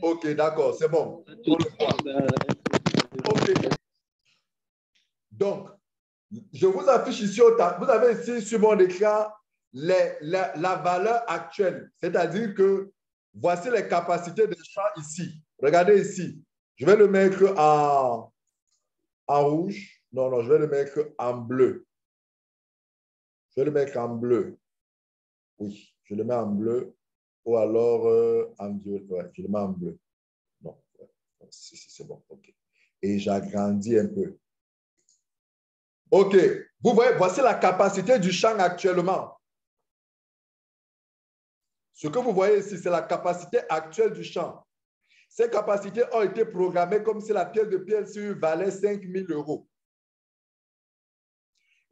Ok, d'accord, c'est bon. On le voit. Ok. Donc, je vous affiche ici, vous avez ici sur mon écran la valeur actuelle. C'est-à-dire que voici les capacités des champs ici. Regardez ici. Je vais le mettre en rouge. Non, je vais le mettre en bleu. Je vais le mettre en bleu. Oui, je le mets en bleu. Ou alors en violet. Ouais, je le mets en bleu. Non, ouais. C'est bon. OK. Et j'agrandis un peu. OK. Vous voyez, voici la capacité du champ actuellement. Ce que vous voyez ici, c'est la capacité actuelle du champ. Ces capacités ont été programmées comme si la pièce de PLCU valait 5 000 €.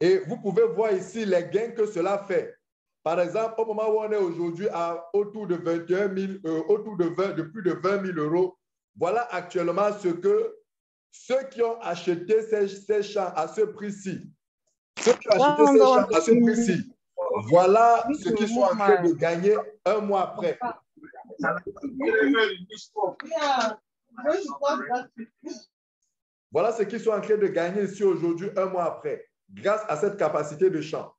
Et vous pouvez voir ici les gains que cela fait. Par exemple, au moment où on est aujourd'hui autour de 21 000, autour de plus de 20 000 €, voilà actuellement ce que ceux qui ont acheté ces champs à ce prix-ci, ceux qui ont acheté ces champs à ce prix-ci, voilà ce qu'ils sont en train de gagner un mois après. Voilà ce qu'ils sont en train de gagner ici aujourd'hui, un mois après, grâce à cette capacité de champ.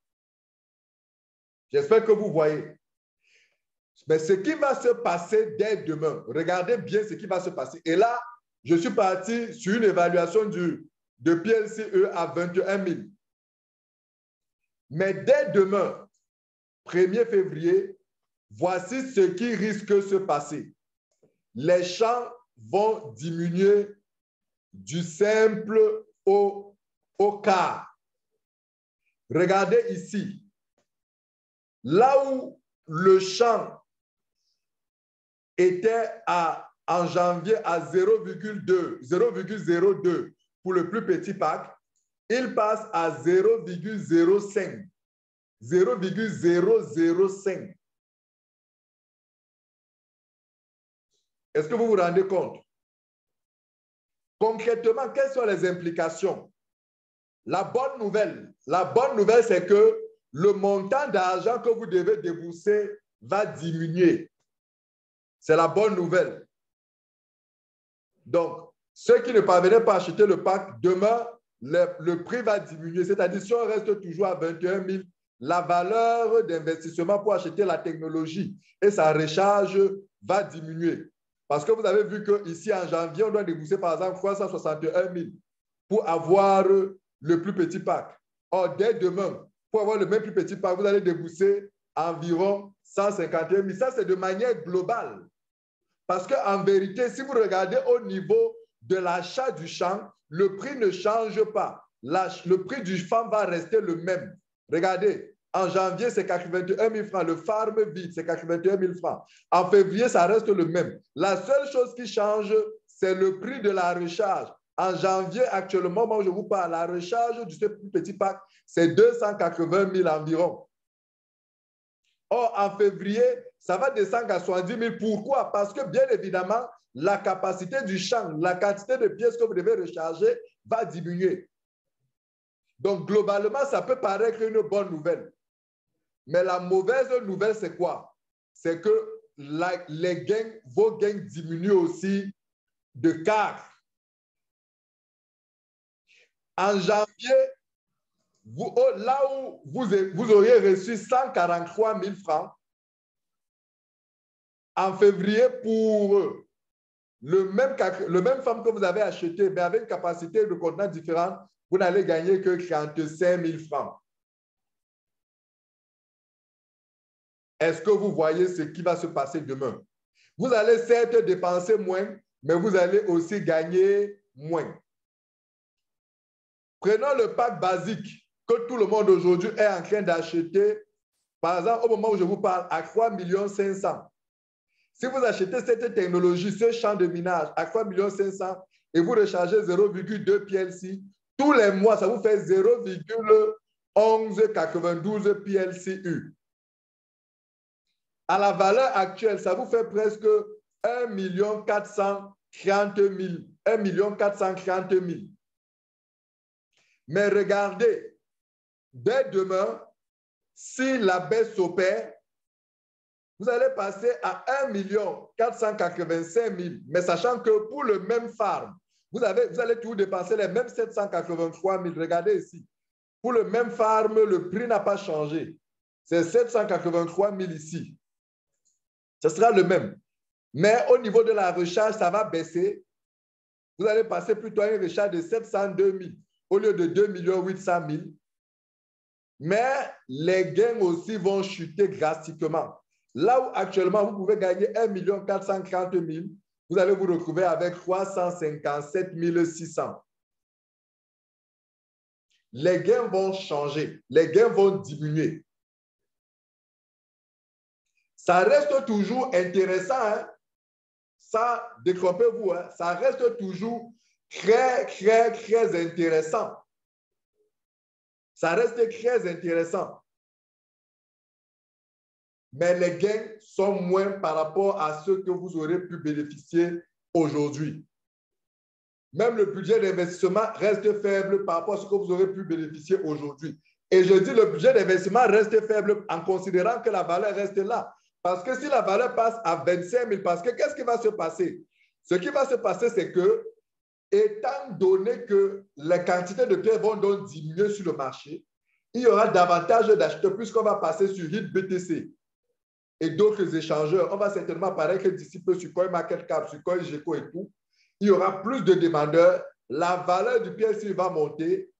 J'espère que vous voyez. Mais ce qui va se passer dès demain, regardez bien ce qui va se passer. Et là, je suis parti sur une évaluation de PLCE à 21 000. Mais dès demain, 1er février, voici ce qui risque de se passer. Les champs vont diminuer du simple au quart. Regardez ici. Là où le champ était en janvier à 0,02 pour le plus petit pack, il passe à 0,05. 0,005. Est-ce que vous vous rendez compte? Concrètement, quelles sont les implications? La bonne nouvelle, c'est que le montant d'argent que vous devez débourser va diminuer. C'est la bonne nouvelle. Donc, ceux qui ne parvenaient pas à acheter le pack, demain, le prix va diminuer. C'est-à-dire, si on reste toujours à 21 000, la valeur d'investissement pour acheter la technologie et sa recharge va diminuer. Parce que vous avez vu qu'ici, en janvier, on doit débourser, par exemple, 361 000 pour avoir le plus petit pack. Or, dès demain, pour avoir le même plus petit pack, vous allez débourser environ 151 000. Ça, c'est de manière globale. Parce qu'en vérité, si vous regardez au niveau de l'achat du champ, le prix ne change pas. Le prix du farm va rester le même. Regardez, en janvier, c'est 81 000 francs. Le farm vide, c'est 81 000 francs. En février, ça reste le même. La seule chose qui change, c'est le prix de la recharge. En janvier, actuellement, moi, je vous parle, la recharge de ce petit pack, c'est 280 000 environ. Or, en février, ça va descendre à 70 000. Pourquoi? Parce que, bien évidemment, la capacité du champ, la quantité de pièces que vous devez recharger va diminuer. Donc, globalement, ça peut paraître une bonne nouvelle. Mais la mauvaise nouvelle, c'est quoi? C'est que vos gains diminuent aussi de quart. En janvier, là où vous auriez reçu 143 000 francs, en février, pour le même farm que vous avez acheté, mais avec une capacité de contenant différente, vous n'allez gagner que 35 000 francs. Est-ce que vous voyez ce qui va se passer demain? Vous allez certes dépenser moins, mais vous allez aussi gagner moins. Prenons le pack basique que tout le monde aujourd'hui est en train d'acheter, par exemple, au moment où je vous parle, à 3 500 000. Si vous achetez cette technologie, ce champ de minage à 3 500 000 et vous rechargez 0,2 PLC, tous les mois, ça vous fait 0,1192 PLCU. À la valeur actuelle, ça vous fait presque 1 430 000. Mais regardez, dès demain, si la baisse s'opère, vous allez passer à 1 485 000. Mais sachant que pour le même farm, vous allez toujours dépenser les mêmes 783 000. Regardez ici. Pour le même farm, le prix n'a pas changé. C'est 783 000 ici. Ce sera le même. Mais au niveau de la recharge, ça va baisser. Vous allez passer plutôt à une recharge de 702 000 au lieu de 2 800 000. Mais les gains aussi vont chuter drastiquement. Là où actuellement, vous pouvez gagner 1 430 000, vous allez vous retrouver avec 357 600. Les gains vont changer, les gains vont diminuer. Ça reste toujours intéressant, hein? Ça, décroppez-vous, hein? Ça reste toujours très intéressant. Ça reste très intéressant. Mais les gains sont moins par rapport à ceux que vous aurez pu bénéficier aujourd'hui. Même le budget d'investissement reste faible par rapport à ce que vous aurez pu bénéficier aujourd'hui. Et je dis le budget d'investissement reste faible en considérant que la valeur reste là. Parce que si la valeur passe à 25 000, parce que qu'est-ce qui va se passer? Ce qui va se passer, c'est que, étant donné que les quantités de pierres vont donc diminuer sur le marché, il y aura davantage d'acheteurs puisqu'on va passer sur HitBTC et d'autres échangeurs. On va certainement apparaître d'ici peu sur CoinMarketCap, sur CoinGecko et tout. Il y aura plus de demandeurs. La valeur du pierre, s'il va monter,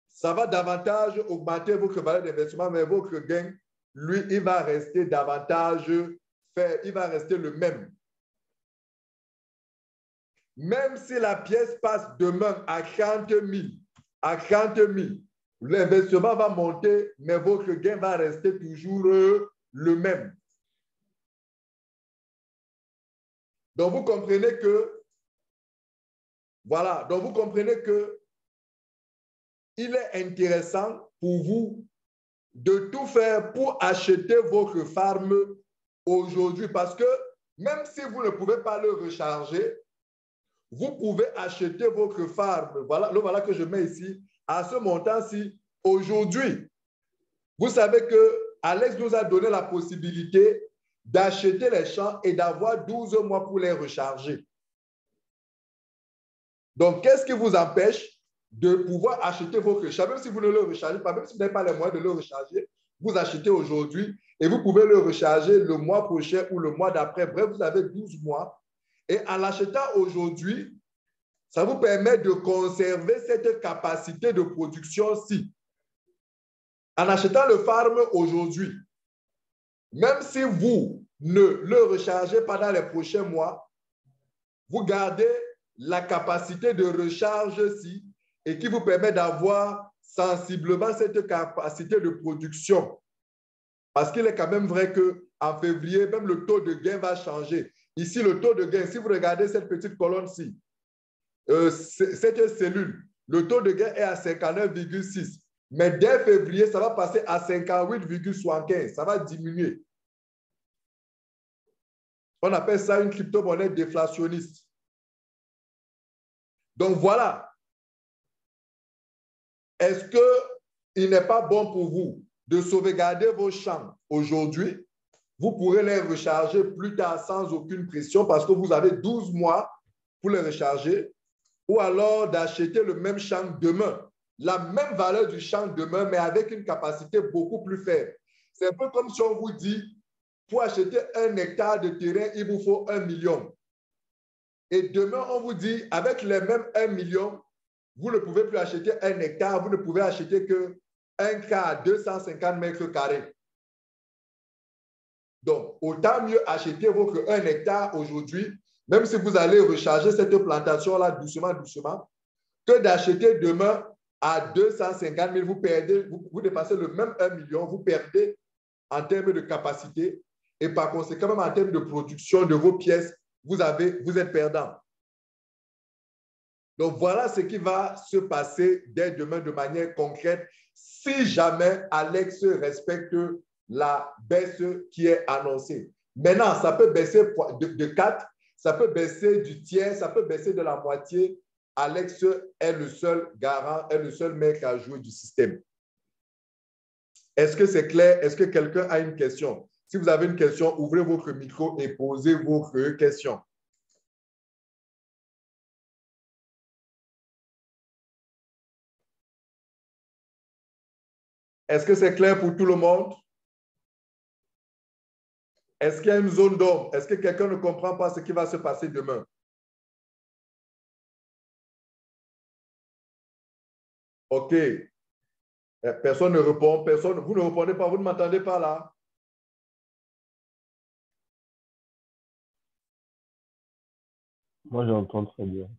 ça va davantage augmenter votre valeur d'investissement, mais votre gain, lui, il va rester davantage fait, il va rester le même. Même si la pièce passe demain à 30 000, l'investissement va monter, mais votre gain va rester toujours le même. Donc, vous comprenez que, voilà, donc vous comprenez que il est intéressant pour vous de tout faire pour acheter votre farm aujourd'hui parce que même si vous ne pouvez pas le recharger, vous pouvez acheter votre farm. Voilà, le voilà que je mets ici à ce montant-ci aujourd'hui. Vous savez que Alex nous a donné la possibilité d'acheter les champs et d'avoir 12 mois pour les recharger. Donc, qu'est-ce qui vous empêche de pouvoir acheter votre champ, même si vous ne le rechargez pas, même si vous n'avez pas les moyens de le recharger, vous achetez aujourd'hui et vous pouvez le recharger le mois prochain ou le mois d'après. Bref, vous avez 12 mois. Et en l'achetant aujourd'hui, ça vous permet de conserver cette capacité de production-ci. En achetant le farm aujourd'hui, même si vous ne le rechargez pas dans les prochains mois, vous gardez la capacité de recharge-ci et qui vous permet d'avoir sensiblement cette capacité de production. Parce qu'il est quand même vrai qu'en février, même le taux de gain va changer. Ici, le taux de gain, si vous regardez cette petite colonne-ci, cette cellule, le taux de gain est à 59,6. Mais dès février, ça va passer à 58,75. Ça va diminuer. On appelle ça une crypto-monnaie déflationniste. Donc voilà. Est-ce qu'il n'est pas bon pour vous de sauvegarder vos champs aujourd'hui? Vous pourrez les recharger plus tard sans aucune pression parce que vous avez 12 mois pour les recharger. Ou alors d'acheter le même champ demain. La même valeur du champ demain, mais avec une capacité beaucoup plus faible. C'est un peu comme si on vous dit, pour acheter 1 hectare de terrain, il vous faut 1 million. Et demain, on vous dit, avec les mêmes 1 million, vous ne pouvez plus acheter 1 hectare, vous ne pouvez acheter que 1 quart, 250 mètres carrés. Donc, autant mieux acheter votre 1 hectare aujourd'hui, même si vous allez recharger cette plantation-là doucement, que d'acheter demain à 250 000, vous dépassez le même 1 million, vous perdez en termes de capacité et par conséquent, même en termes de production de vos pièces, vous êtes perdant. Donc, voilà ce qui va se passer dès demain de manière concrète si jamais Alex respecte la baisse qui est annoncée. Maintenant, ça peut baisser de 4, ça peut baisser du tiers, ça peut baisser de la moitié. Alex est le seul garant, est le seul mec à jouer du système. Est-ce que c'est clair? Est-ce que quelqu'un a une question? Si vous avez une question, ouvrez votre micro et posez votre question. Est-ce que c'est clair pour tout le monde? Est-ce qu'il y a une zone d'ombre? Est-ce que quelqu'un ne comprend pas ce qui va se passer demain? OK. Personne ne répond. Personne, vous ne répondez pas. Vous ne m'entendez pas là? Moi, j'entends très bien.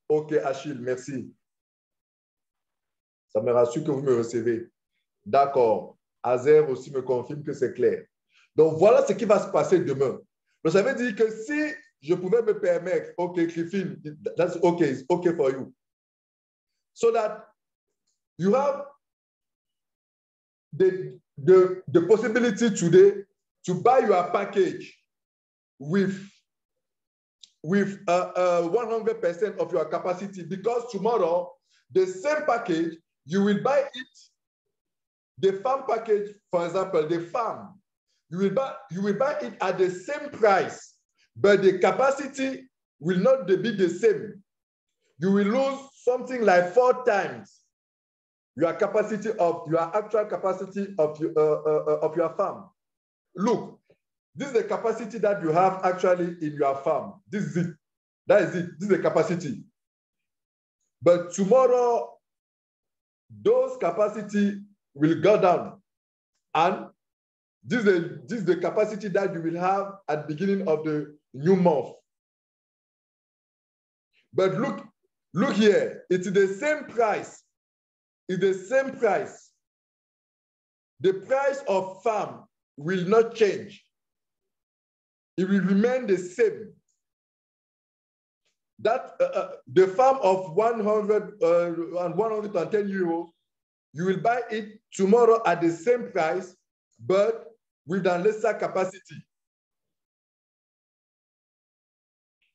Ok, Achille, merci. Ça me rassure que vous me recevez. D'accord. Azer aussi me confirme que c'est clair. Donc, voilà ce qui va se passer demain. Donc, ça veut dire que si je pouvais me permettre, OK, Griffin, that's okay, it's okay for you. So that you have the possibility today to buy your package with 100% of your capacity, because tomorrow, the same package, you will buy it, the farm package, for example, the farm, you will buy it at the same price, but the capacity will not be the same. You will lose something like 4 times your capacity of your actual capacity of your farm. Look, this is the capacity that you have actually in your farm. This is it. That is it. This is the capacity. But tomorrow, those capacity will go down. And this is the capacity that you will have at the beginning of the new month. But look here. It's the same price. It's the same price. The price of farm will not change. It will remain the same. That the farm of 100 and 110 euros, you will buy it tomorrow at the same price, but with a lesser capacity.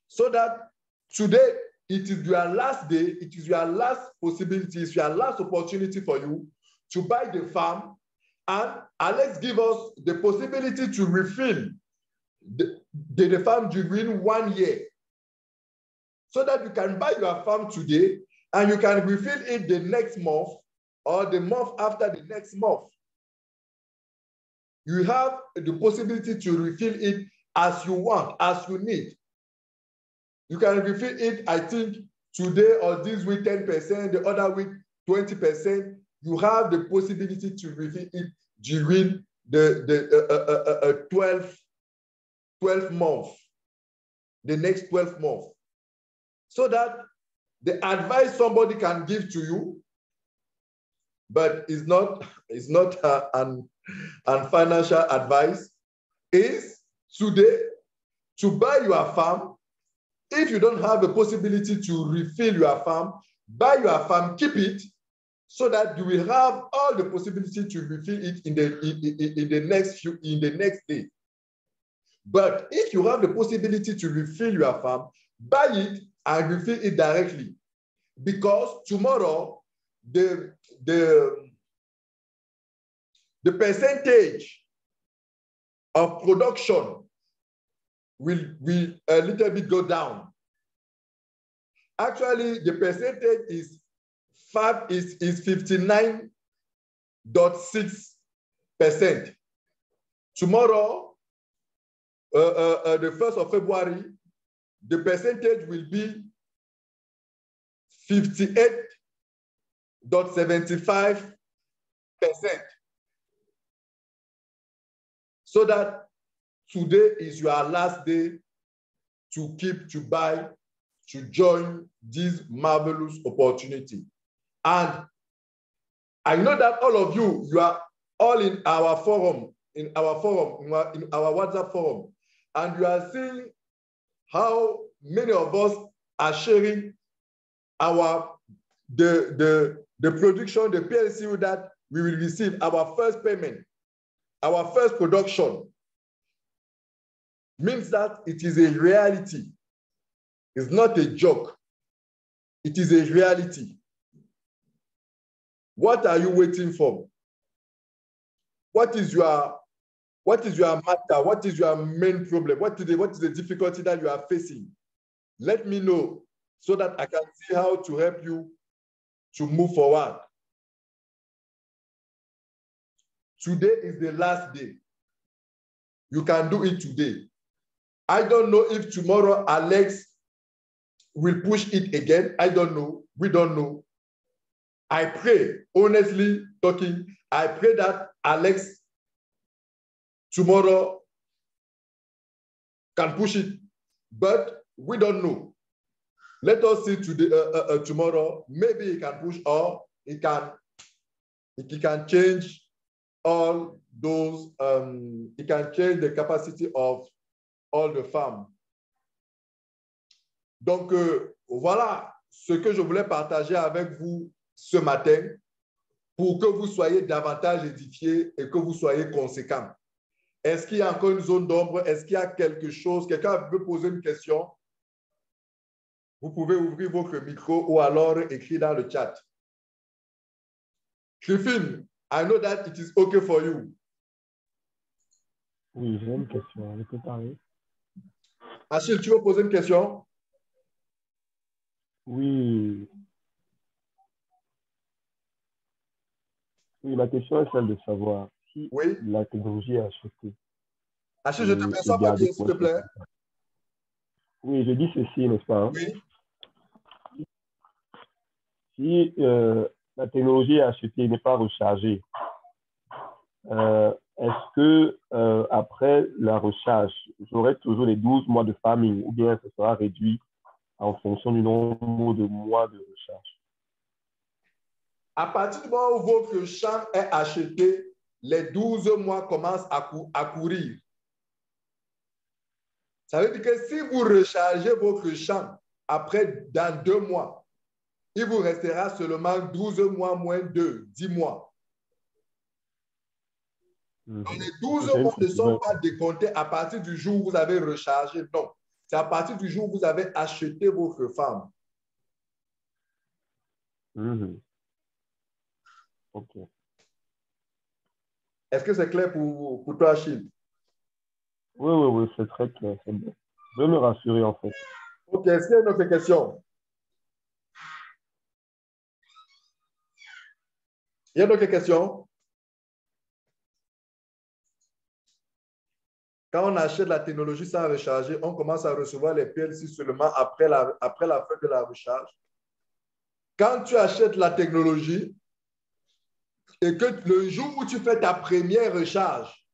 So that today, it is your last day, it is your last possibility, it's your last opportunity for you to buy the farm, and Alex give us the possibility to refill the farm during 1 year, so that you can buy your farm today and you can refill it the next month or the month after the next month. You have the possibility to refill it as you want, as you need. You can refill it, I think, today or this week 10%, the other week 20%. You have the possibility to refill it during the 12 months, the next 12 months. So that the advice somebody can give to you, but it's not an financial advice, is today to buy your farm. If you don't have the possibility to refill your farm, buy your farm, keep it, so that you will have all the possibility to refill it in the next day. But if you have the possibility to refill your farm, buy it and refill it directly, because tomorrow the percentage of production will a little bit go down. Actually, the percentage is 59.6%. Tomorrow, the 1st of February, the percentage will be 58.75%. So that today is your last day to buy, to join this marvelous opportunity. And I know that all of you are all in our forum, in our WhatsApp forum, and you are seeing how many of us are sharing the production, the PLCU that we will receive, our first payment, our first production. Means that it is a reality. It's not a joke. It is a reality. What are you waiting for? What is your matter? What is your main problem? What is the difficulty that you are facing? Let me know so that I can see how to help you to move forward. Today is the last day. You can do it today. I don't know if tomorrow Alex will push it again. I don't know. We don't know. I pray, honestly talking, I pray that Alex tomorrow can push it, but we don't know. Let us see today, tomorrow. Maybe he can push, or he can change all those. He can change the capacity of all the femmes. Donc voilà ce que je voulais partager avec vous ce matin pour que vous soyez davantage édifiés et que vous soyez conséquents. Est-ce qu'il y a encore une zone d'ombre? Est-ce qu'il y a quelque chose? Quelqu'un veut poser une question? Vous pouvez ouvrir votre micro ou alors écrire dans le chat. Griffin, I know that it is okay for you. Oui, j'ai une question. Je peux parler? Achille, tu veux poser une question? Oui. Oui, la question est celle de savoir si Oui. la technologie est achetée. Achille, je ne te perçois pas bien, s'il te plaît. Oui, je dis ceci, n'est-ce pas? Oui. Si la technologie est achetée, n'est pas rechargée, est-ce que après la recharge, j'aurai toujours les 12 mois de farming ou bien ça sera réduit en fonction du nombre de mois de recharge? À partir du moment où votre champ est acheté, les 12 mois commencent à courir. Ça veut dire que si vous rechargez votre champ après, dans 2 mois, il vous restera seulement 12 mois moins 2, 10 mois. Donc, les 12 mois ne sont pas décomptés à partir du jour où vous avez rechargé. Non, c'est à partir du jour où vous avez acheté votre femme. OK. Est-ce que c'est clair pour toi, Achille? Oui, c'est très clair. C'est bien. Je veux me rassurer, en fait. OK, est-ce qu'il y a une autre question? Il y a d'autres questions? Quand on achète la technologie sans recharger, on commence à recevoir les PLC seulement après la fin de la recharge. Quand tu achètes la technologie et que le jour où tu fais ta première recharge,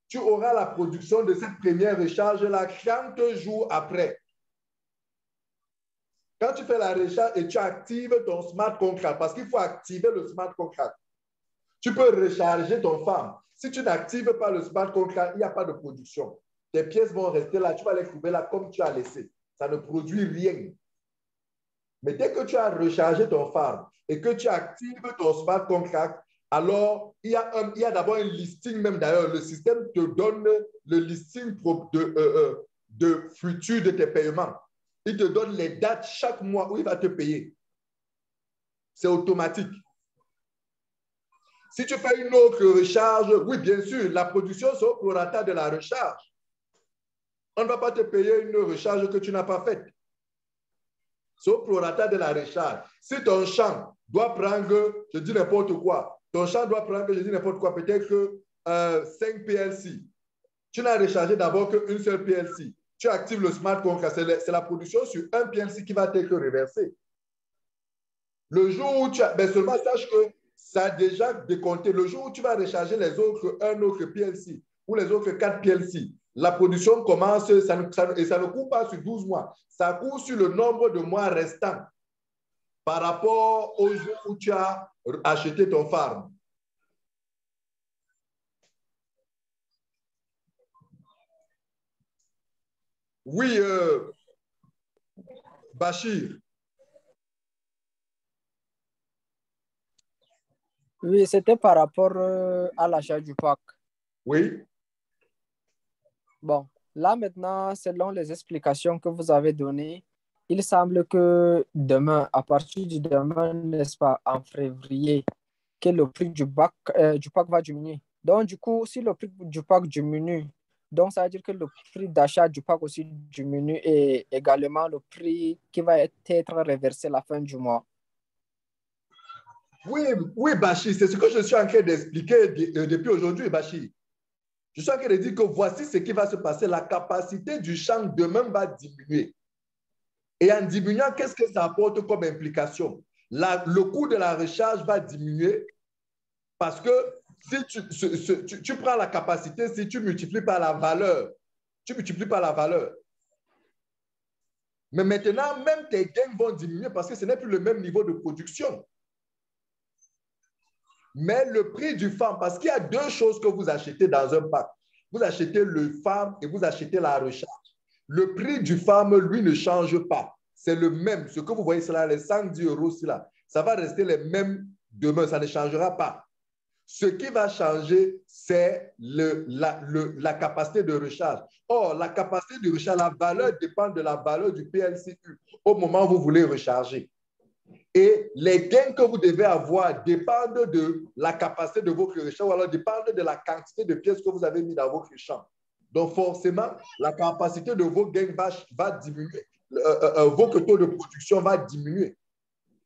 tu auras la production de cette première recharge-là 30 jours après. Quand tu fais la recharge et tu actives ton smart contract, parce qu'il faut activer le smart contract, tu peux recharger ton farm. Si tu n'actives pas le smart contract, il n'y a pas de production. Tes pièces vont rester là, tu vas les trouver là comme tu as laissé. Ça ne produit rien. Mais dès que tu as rechargé ton farm et que tu actives ton smart contract, alors il y a d'abord un listing même d'ailleurs. Le système te donne le listing de futur de tes paiements. Il te donne les dates chaque mois où il va te payer. C'est automatique. Si tu fais une autre recharge, oui, bien sûr, la production c'est au prorata de la recharge. On ne va pas te payer une recharge que tu n'as pas faite. C'est au prorata de la recharge. Si ton champ doit prendre, je dis n'importe quoi, ton champ doit prendre, je dis n'importe quoi, peut-être que 5 PLC. Tu n'as rechargé d'abord qu'une seule PLC. Tu actives le smart contract. C'est la production sur un PLC qui va être reversée. Le jour où tu as, ben seulement sache que ça a déjà décompté. Le jour où tu vas recharger les autres, un autre PLC ou les autres 4 PLC, la production commence, et ça ne court pas sur 12 mois. Ça court sur le nombre de mois restants par rapport au jour où tu as acheté ton farm. Oui, Bachir. Oui, c'était par rapport à l'achat du pack. Oui. Bon, là maintenant, selon les explications que vous avez données, il semble que demain, à partir de demain, n'est-ce pas, en février, que le prix du pack va diminuer. Donc, du coup, si le prix du pack diminue, donc ça veut dire que le prix d'achat du pack aussi diminue et également le prix qui va être reversé à la fin du mois. Oui, Bachir, c'est ce que je suis en train d'expliquer depuis aujourd'hui, Bachir. Je suis en train de dire que voici ce qui va se passer. La capacité du champ demain va diminuer. Et en diminuant, qu'est-ce que ça apporte comme implication? le coût de la recharge va diminuer parce que si tu prends la capacité, si tu multiplies par la valeur, tu multiplies par la valeur. Mais maintenant, même tes gains vont diminuer parce que ce n'est plus le même niveau de production. Mais le prix du farm, parce qu'il y a deux choses que vous achetez dans un pack. Vous achetez le farm et vous achetez la recharge. Le prix du farm, lui, ne change pas. C'est le même. Ce que vous voyez, c'est là, les 110 €, là, ça va rester les mêmes demain. Ça ne changera pas. Ce qui va changer, c'est la capacité de recharge. Or, la capacité de recharge, la valeur dépend de la valeur du PLCU au moment où vous voulez recharger. Et les gains que vous devez avoir dépendent de la capacité de votre recharge ou alors dépendent de la quantité de pièces que vous avez mis dans votre champ. Donc, forcément, la capacité de vos gains va diminuer. Votre taux de production va diminuer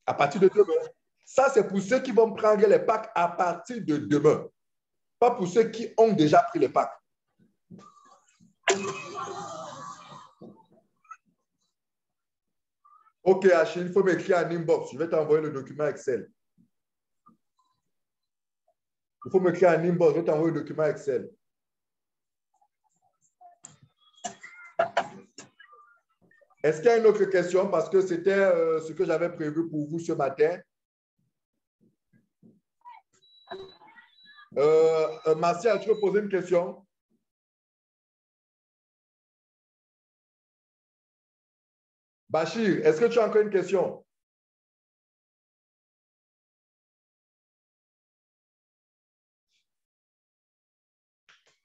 à partir de demain. Ça, c'est pour ceux qui vont prendre les packs à partir de demain. Pas pour ceux qui ont déjà pris les packs. OK, Achille, il faut m'écrire en inbox. Je vais t'envoyer le document Excel. Il faut m'écrire en inbox. Je vais t'envoyer le document Excel. Est-ce qu'il y a une autre question? Parce que c'était ce que j'avais prévu pour vous ce matin. Martial, tu veux poser une question? Bachir, est-ce que tu as encore une question?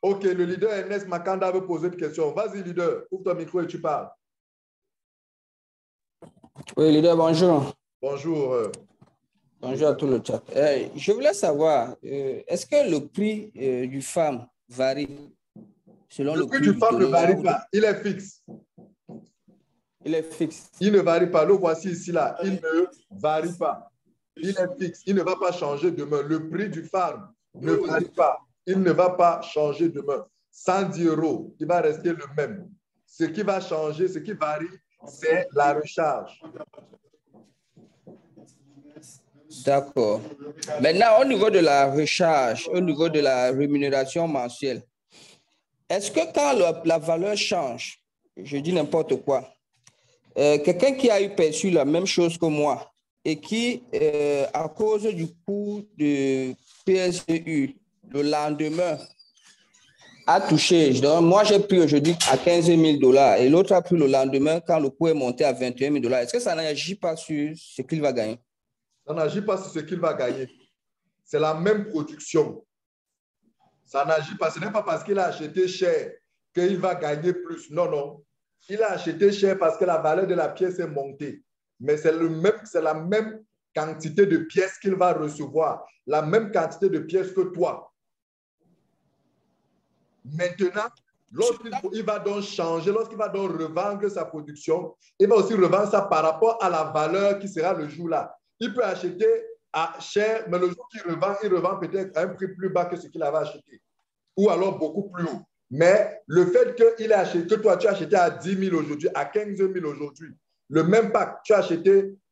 OK, le leader Ernest Makanda veut poser une question. Vas-y, leader, ouvre ton micro et tu parles. Oui, leader, bonjour. Bonjour. Bonjour à tout le chat. Je voulais savoir, est-ce que le prix du farm varie selon le prix du farm ne varie pas, il est fixe. Il est fixe. Il ne varie pas. Le voici ici, là. Il ne varie pas. Il est fixe. Il ne va pas changer demain. Le prix du farm ne varie pas. Il ne va pas changer demain. 110 €, il va rester le même. Ce qui va changer, ce qui varie, c'est la recharge. D'accord. Maintenant, au niveau de la recharge, au niveau de la rémunération mensuelle, est-ce que quand la valeur change, je dis n'importe quoi, quelqu'un qui a eu perçu la même chose que moi et qui, à cause du coût de PSU, le lendemain, a touché. Donc, moi, j'ai pris aujourd'hui à 15 000 $ et l'autre a pris le lendemain quand le coût est monté à 21 000 $. Est-ce que ça n'agit pas sur ce qu'il va gagner? Ça n'agit pas sur ce qu'il va gagner. C'est la même production. Ça n'agit pas. Ce n'est pas parce qu'il a acheté cher qu'il va gagner plus. Non, non. Il a acheté cher parce que la valeur de la pièce est montée. Mais c'est la même quantité de pièces qu'il va recevoir. La même quantité de pièces que toi. Maintenant, lorsqu'il va donc changer, lorsqu'il va donc revendre sa production, il va aussi revendre ça par rapport à la valeur qui sera le jour-là. Il peut acheter à cher, mais le jour qu'il revend, il revend peut-être à un prix plus bas que ce qu'il avait acheté. Ou alors beaucoup plus haut. Mais le fait que toi, tu as acheté à 10 000 aujourd'hui, à 15 000 aujourd'hui, le même pack, tu as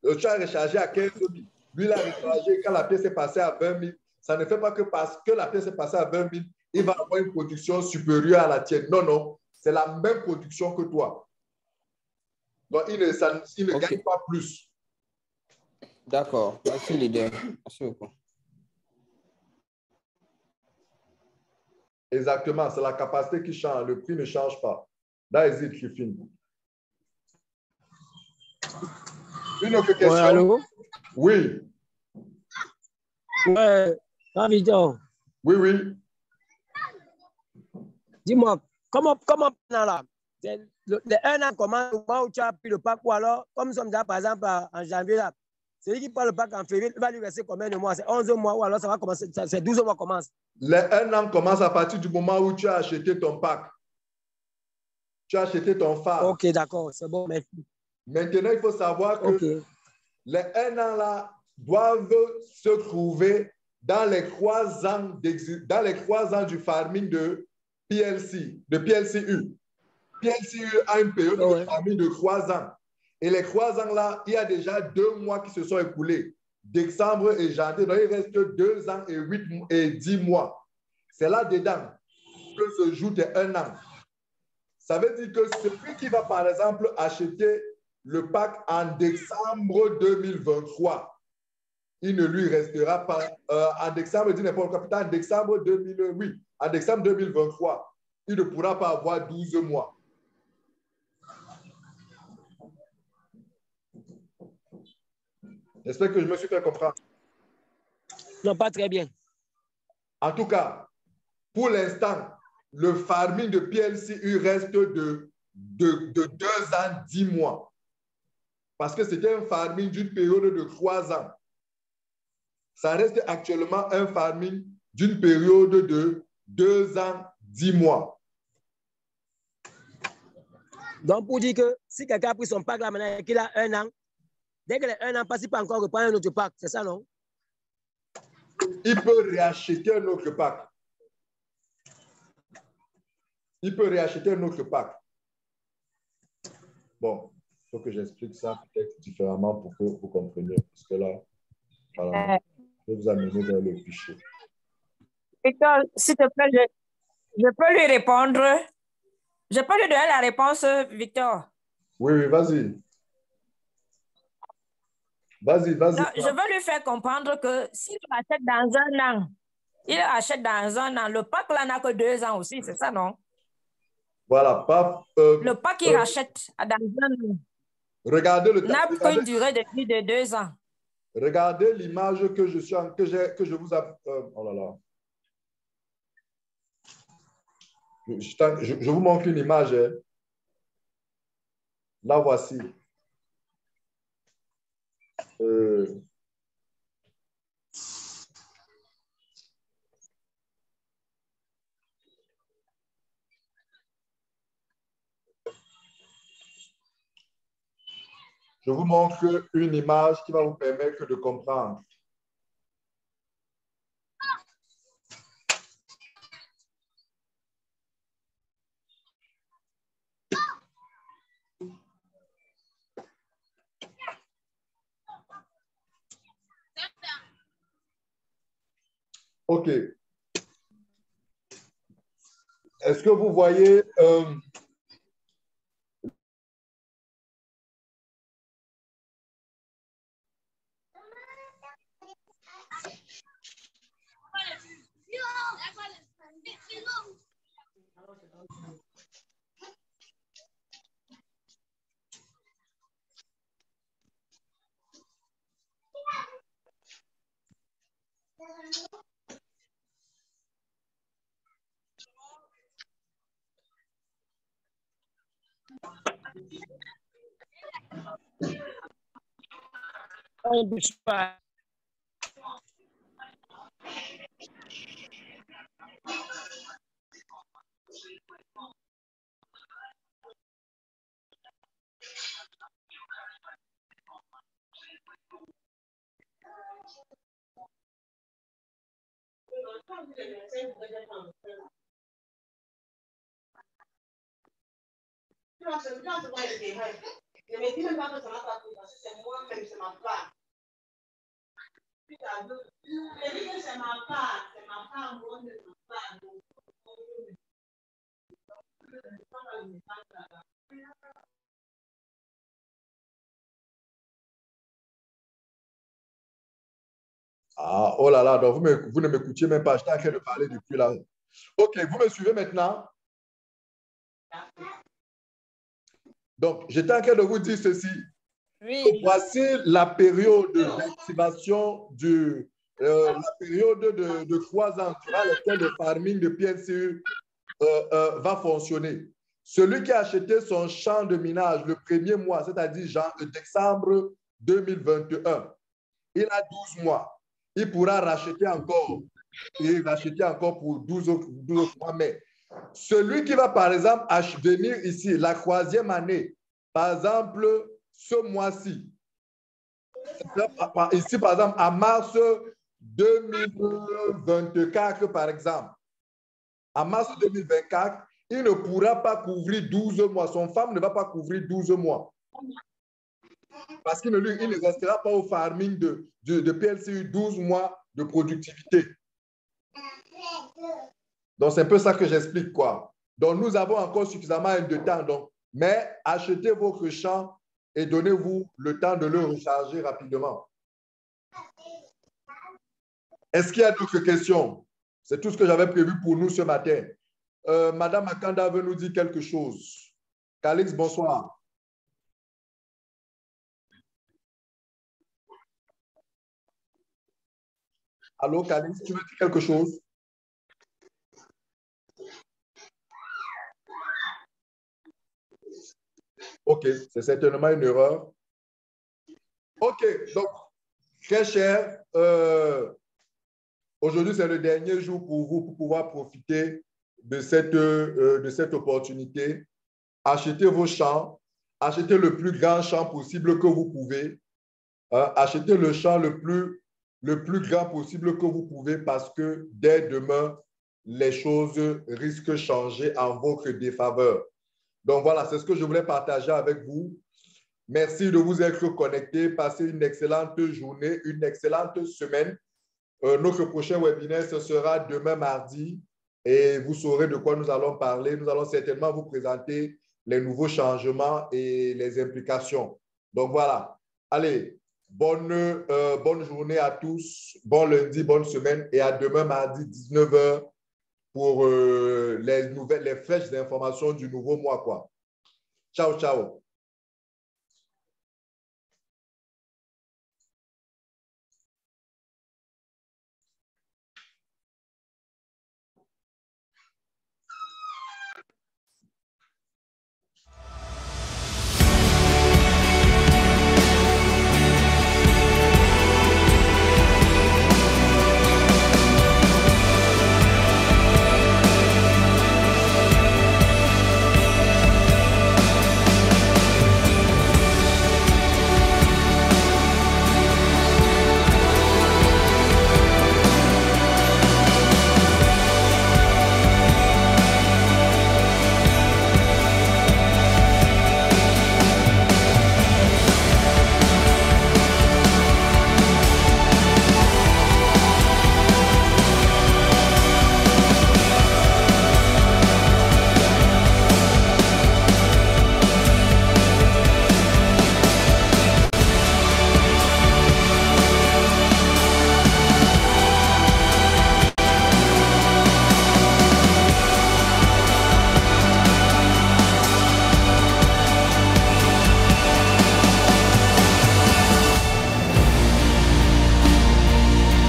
rechargé à 15 000. Lui, il a rechargé quand la pièce est passée à 20 000. Ça ne fait pas que parce que la pièce est passée à 20 000, il va avoir une production supérieure à la tienne. Non, non. C'est la même production que toi. Donc, il ne gagne pas plus. D'accord. Merci, leader. Merci beaucoup. Exactement. C'est la capacité qui change. Le prix ne change pas. That is it, je finis. Une autre question? Ouais, allô? Oui. Ouais, Davidon. Oui, oui. Dis-moi, comment là? Les 1 an commence au moment où tu as pris le pack ou alors, comme nous sommes déjà par exemple en janvier là, celui qui prend le pack en février, il va lui rester combien de mois? C'est 11 mois ou alors ça va commencer, c'est 12 mois commence? Les 1 an commence à partir du moment où tu as acheté ton pack. Tu as acheté ton phare. Ok, d'accord, c'est bon, merci. Maintenant, il faut savoir que les 1 an là doivent se trouver dans les 3 ans du farming de PLCU. PLCU a une période de farming de 3 ans. Et les 3 ans là, il y a déjà 2 mois qui se sont écoulés. décembre et janvier. Donc, il reste 2 ans et 10 mois. C'est là-dedans que se joue 1 an. Ça veut dire que celui qui va, par exemple, acheter le pack en décembre 2023, il ne lui restera pas en décembre, dit n'importe quoi, en décembre 2023, il ne pourra pas avoir 12 mois. J'espère que je me suis fait comprendre. Non, pas très bien. En tout cas, pour l'instant, le farming de PLCU reste de 2 ans, 10 mois. Parce que c'était un farming d'une période de 3 ans. Ça reste actuellement un farming d'une période de 2 ans, 10 mois. Donc, pour dire que si quelqu'un a pris son pack là maintenant et qu'il a 1 an, dès que les 1 an passe, il peut encore reprendre un autre pack. C'est ça, non? Il peut réacheter un autre pack. Il peut réacheter un autre pack. Bon, il faut que j'explique ça peut-être différemment pour que vous compreniez. Parce que là, voilà, je vais vous amener vers le fichier. Victor, s'il te plaît, je peux lui répondre. Je peux lui donner la réponse, Victor. Oui, vas-y. Vas-y. Je veux lui faire comprendre que s'il achète dans 1 an, il achète dans 1 an. Le pack là n'a que 2 ans aussi, c'est ça, non? Voilà, pas. Le pack qu'il rachète dans 1 an. Regardez le n'a qu'une durée de vie de 2 ans. Regardez l'image que je vous ai. Oh là là. Je vous montre une image. Hein. La voici. Je vous montre une image qui va vous permettre de comprendre. OK. Est-ce que vous voyez Ah, oh là là, donc vous ne m'écoutiez même pas. J'étais en train de parler depuis là. OK, vous me suivez maintenant? Donc, j'étais en train de vous dire ceci. Oui. Voici la période d'activation la période de 3 ans durant laquelle le farming de PLCU va fonctionner. Celui qui a acheté son champ de minage le 1er mois, c'est-à-dire décembre 2021, il a 12 mois. Il pourra racheter encore et racheter encore pour 12 autres mois. Mais celui qui va, par exemple, venir ici la 3e année, par exemple, ce mois-ci, ici, par exemple, à mars 2024, par exemple, à mars 2024, il ne pourra pas couvrir 12 mois. Son femme ne va pas couvrir 12 mois. Parce qu'il ne restera pas au farming de PLCU 12 mois de productivité. Donc, c'est un peu ça que j'explique, quoi. Donc, nous avons encore suffisamment de temps. Donc, mais achetez votre champ et donnez-vous le temps de le recharger rapidement. Est-ce qu'il y a d'autres questions? C'est tout ce que j'avais prévu pour nous ce matin. Madame Akanda veut nous dire quelque chose. Calix, bonsoir. Allô, Calix, tu veux dire quelque chose? OK, c'est certainement une erreur. OK, donc, très cher, aujourd'hui, c'est le dernier jour pour vous pour pouvoir profiter de cette opportunité. Achetez vos champs, achetez le plus grand champ possible que vous pouvez. Achetez le champ le plus grand possible que vous pouvez parce que dès demain, les choses risquent de changer en votre défaveur. Donc voilà, c'est ce que je voulais partager avec vous. Merci de vous être connectés. Passez une excellente journée, une excellente semaine. Notre prochain webinaire, ce sera demain mardi et vous saurez de quoi nous allons parler. Nous allons certainement vous présenter les nouveaux changements et les implications. Donc voilà. Allez, bonne journée à tous. Bon lundi, bonne semaine et à demain mardi 19h pour les fraîches informations du nouveau mois, quoi. Ciao, ciao.